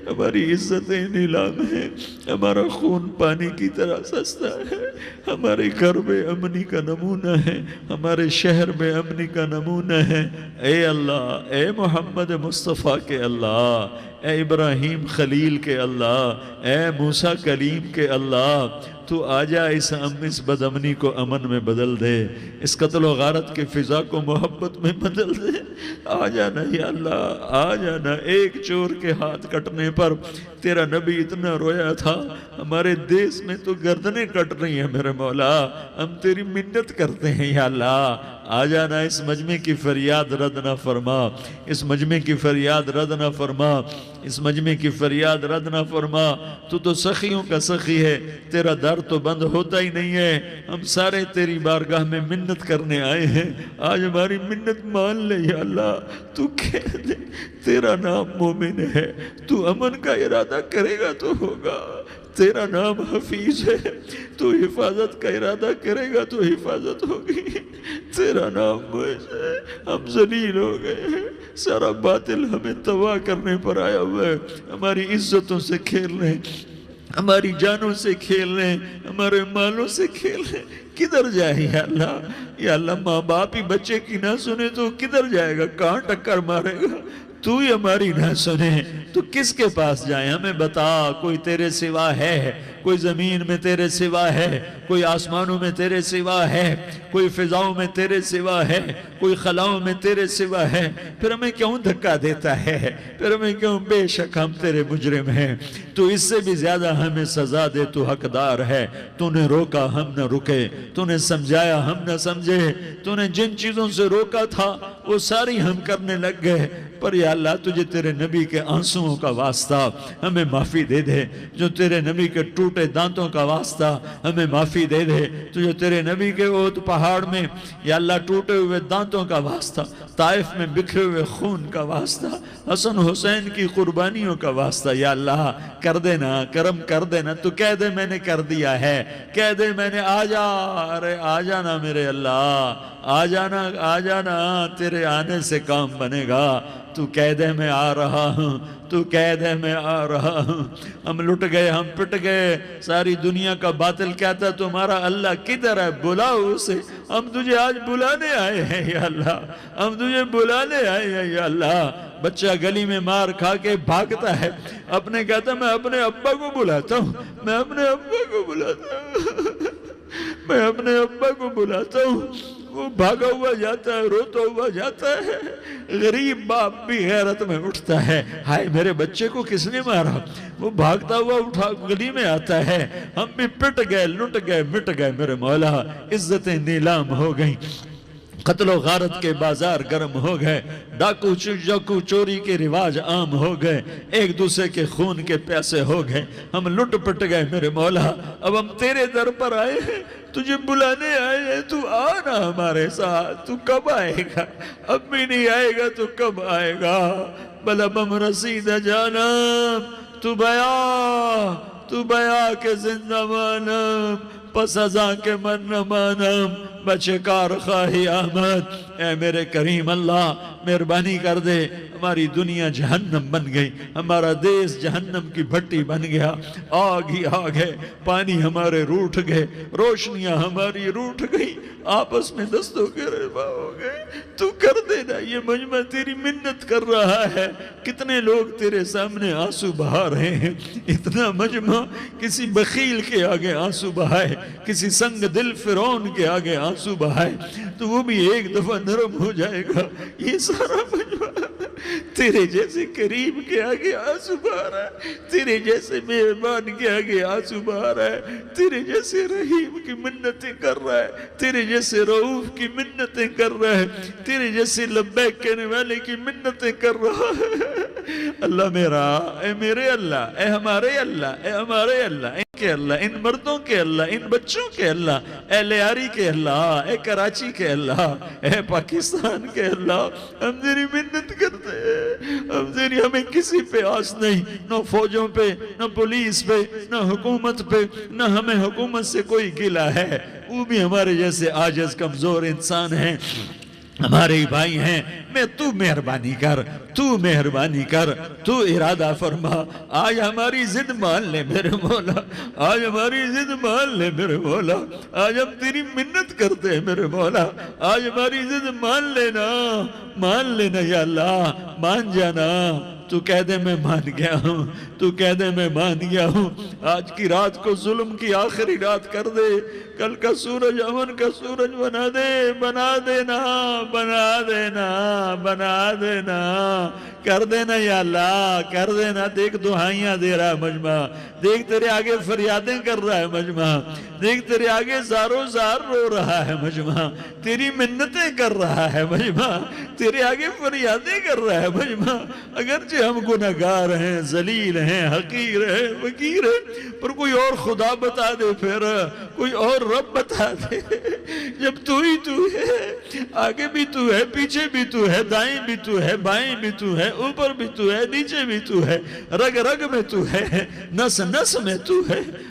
ہماری عزتیں نیلام ہیں، ہمارا خون پانی کی طرح سستا ہے، ہمارے گھر بے امنی کا نمونہ ہے، ہمارے شہر بے امنی کا نمونہ ہے۔ اے اللہ، اے محمد مصطفیٰ کے اللہ، اے ابراہیم خلیل کے اللہ، اے موسیٰ کلیم کے اللہ، تو آجا اس بد امنی کو امن میں بدل دے، اس قتل و غارت کی فضا کو محبت میں بدل دے۔ آ جانا یا اللہ، آ جانا۔ ایک چور کے ہاتھ کٹنے پر تیرا نبی اتنا رویا تھا، ہمارے دیس میں تو گردنیں کٹ رہی ہیں میرے مولا، ہم تیری منت کرتے ہیں یا اللہ، آ جانا۔ اس مجمع کی فریاد رد نہ فرما، اس مجمع کی فریاد رد نہ فرما، اس مجمع کی فریاد رد نہ فرما۔ تو سخیوں کا سخی ہے، تیرا در تو بند ہوتا ہی نہیں ہے، ہم سارے تیری بارگاہ میں منت کرنے آئے ہیں، آج ہماری منت مان لے یا اللہ۔ تو کہہ دے تیرا نام مومن ہے، تو امن کا ارادہ کرے گا تو ہوگا، تیرا نام حفیظ ہے، تو حفاظت کا ارادہ کرے گا تو حفاظت ہوگی، تیرا نام معز ہے، ہم ذلیل ہو گئے ہیں، سارا باطل ہمیں تباہ کرنے پر آیا ہوا ہے، ہماری عزتوں سے کھیل رہے ہیں، ہماری جانوں سے کھیل رہے ہیں، ہمارے مالوں سے کھیل رہے ہیں۔ کدھر جائے یا اللہ؟ یا اللہ، ماں باپ ہی بچے کی نہ سنے تو کدھر جائے گا؟ کہاں ٹکر مارے گا؟ تو ہی ہماری نہ سنے تو کس کے پاس جائیں؟ ہمیں بتا، کوئی تیرے سوا ہے؟ کوئی زمین میں تیرے سوا ہے؟ کوئی آسمانوں میں تیرے سوا ہے؟ کوئی فضاؤں میں تیرے سوا ہے؟ کوئی خلاؤں میں تیرے سوا ہے؟ پھر ہمیں کیوں دھکا دیتا ہے؟ پھر ہمیں کیوں؟ بے شک ہم تیرے مجرم ہیں، تو اس سے بھی زیادہ ہمیں سزا دے، تو حقدار ہے۔ تو نے روکا ہم نہ رکے، تو نے سمجھایا ہم نہ سمجھے، تو نے جن چیزوں سے روکا تھا وہ ساری ہم کرنے لگ گئے، پر یا اللہ تجھے تیرے نبی کے آنسوؤں کا واسطہ ہمیں معافی دے دے، جو تیرے نبی کے ٹوٹے دانتوں کا واسطہ ہمیں معافی دے دے، تجھے تیرے نبی کے احد پہاڑ میں یا اللہ ٹوٹے ہوئے دانتوں کا واسطہ، طائف میں بکھرے ہوئے خون کا واسطہ، حسن حسین کی قربانیوں کا واسطہ یا اللہ کر دینا، کرم کر دینا۔ تو کہہ دے میں نے کر دیا ہے، کہہ دے میں نے، آ جا، ارے آ جانا میرے اللہ، آ جانا، آ جانا، تیرے آنے سے کام بنے گا۔ تو کہہ دے میں آ رہا ہوں، تو کہہ دے میں آ رہا ہوں۔ ہم لٹ گئے، ہم پٹ گئے، ساری دنیا کا باطل کہتا ہے تمہارا اللہ کدھر ہے؟ بلاؤ اسے، ہم تجھے آج بلانے آئے ہیں یا اللہ، ہم تجھے بلانے آئے ہیں یا اللہ۔ بچہ گلی میں مار کھا کے بھاگتا ہے، اپنے کہتا میں اپنے ابا کو بلاتا ہوں، میں اپنے ابا کو بلاتا ہوں، میں اپنے ابا کو بلاتا ہوں، وہ بھاگا ہوا جاتا ہے، روتا ہوا جاتا ہے۔ غریب باپ بھی غیرت میں اٹھتا ہے، ہائے میرے بچے کو کس نے مارا؟ وہ بھاگتا ہوا اٹھا گلی میں آتا ہے۔ ہم بھی پٹ گئے، لٹ گئے، مٹ گئے میرے مولا، عزتیں نیلام ہو گئیں، قتل و غارت کے بازار گرم ہو گئے، ڈاکو چوری کے رواج عام ہو گئے، ایک دوسرے کے خون کے پیاسے ہو گئے، ہم لٹ پٹ گئے میرے مولا۔ اب ہم تیرے در پر آئے ہیں، تجھے بلانے آئے ہیں، تو آنا ہمارے ساتھ۔ تو کب آئے گا؟ اب بھی نہیں آئے گا تو کب آئے گا؟ بلبم رسید جانم تو بیا کے زندہ مانم، پس ازاں کے من نہ مانم، بچے کار خواہی آمد۔ اے میرے کریم اللہ مہربانی کر دے، ہماری دنیا جہنم بن گئی، ہمارا دیس جہنم کی بھٹی بن گیا، آگ ہی آگ ہے، پانی ہمارے روٹھ گئے، روشنیاں ہماری روٹھ گئی، آپس میں دستوں کے ربا ہو گئے۔ تو کر دینا، یہ مجمع تیری منت کر رہا ہے، کتنے لوگ تیرے سامنے آنسو بہا رہے ہیں۔ اتنا مجمع کسی بخیل کے آگے آنسو بہائے، کسی سنگ دل فرعون کے آگے آنسو بہائے تو وہ بھی ایک دفعہ نرم ہو جائے گا۔ یہ سارا مجمع تیرے جیسے کریم کے آگے آنسو بہا رہا ہے، تیرے جیسے مہربان کے آگے آنسو بہا رہا ہے، تیرے جیسے رحیم کی منتیں کر رہا ہے، تیرے جیسے رؤوف کی منتیں کر رہا ہے، تیرے جیسے لبیک کہنے والے کی منتیں کر رہا ہے۔ اللہ میرا، اے میرے اللہ، اے ہمارے اللہ، اے ہمارے اللہ، کے اللہ، ان مردوں کے اللہ، ان بچوں کے اللہ، اے لیاری کے اللہ، اے کراچی کے اللہ، اے پاکستان کے اللہ، ہم تیری منت کرتے ہیں، ہمیں کسی پہ آس نہیں، نہ فوجوں پہ، نہ پولیس پہ، نہ حکومت پہ، نہ ہمیں حکومت سے کوئی گلہ ہے، وہ بھی ہمارے جیسے عاجز کمزور انسان ہیں، ہمارے ہی بھائی ہیں، میں تو مہربانی کر، تو مہربانی کر، تو ارادہ فرما، آج ہماری ضد مان لے میرے مولا، آج ہماری ضد مان لے میرے مولا، آج ہم تیری منت کرتے ہیں میرے مولا، آج ہماری ضد مان لینا یا اللہ، مان جانا، تو کہہ دے میں مان گیا ہوں، تو کہہ دے میں مان گیا ہوں، آج کی رات کو ظلم کی آخری رات کر دے، کل کا سورج امن کا سورج بنا دے، بنا دینا، بنا دینا، بنا دینا، کر دینا یا اللہ، کر دینا۔ دیکھ دعائیاں دے رہا ہے مجمع، دیکھ تیرے آگے فریادیں کر رہا ہے مجمع، دیکھ تیرے آگے زارو زار رو رہا ہے مجمع، تیری منتیں کر رہا ہے مجمع، تیرے آگے فریادیں کر رہا ہے مجمع، اگرچہ ہم گناہگار ہیں، ذلیل ہیں، حقیر ہیں، فقیر ہیں، پر کوئی اور خدا بتا دے، پھر کوئی اور رب بتا دے، جب تو ہی تو ہے، آگے بھی تو ہے، پیچھے بھی تو ہے، دائیں بھی تو ہے، بائیں بھی تو ہے، اوپر بھی تو ہے، نیچے بھی تو ہے، رگ رگ میں تو ہے، نس نس میں تو ہے،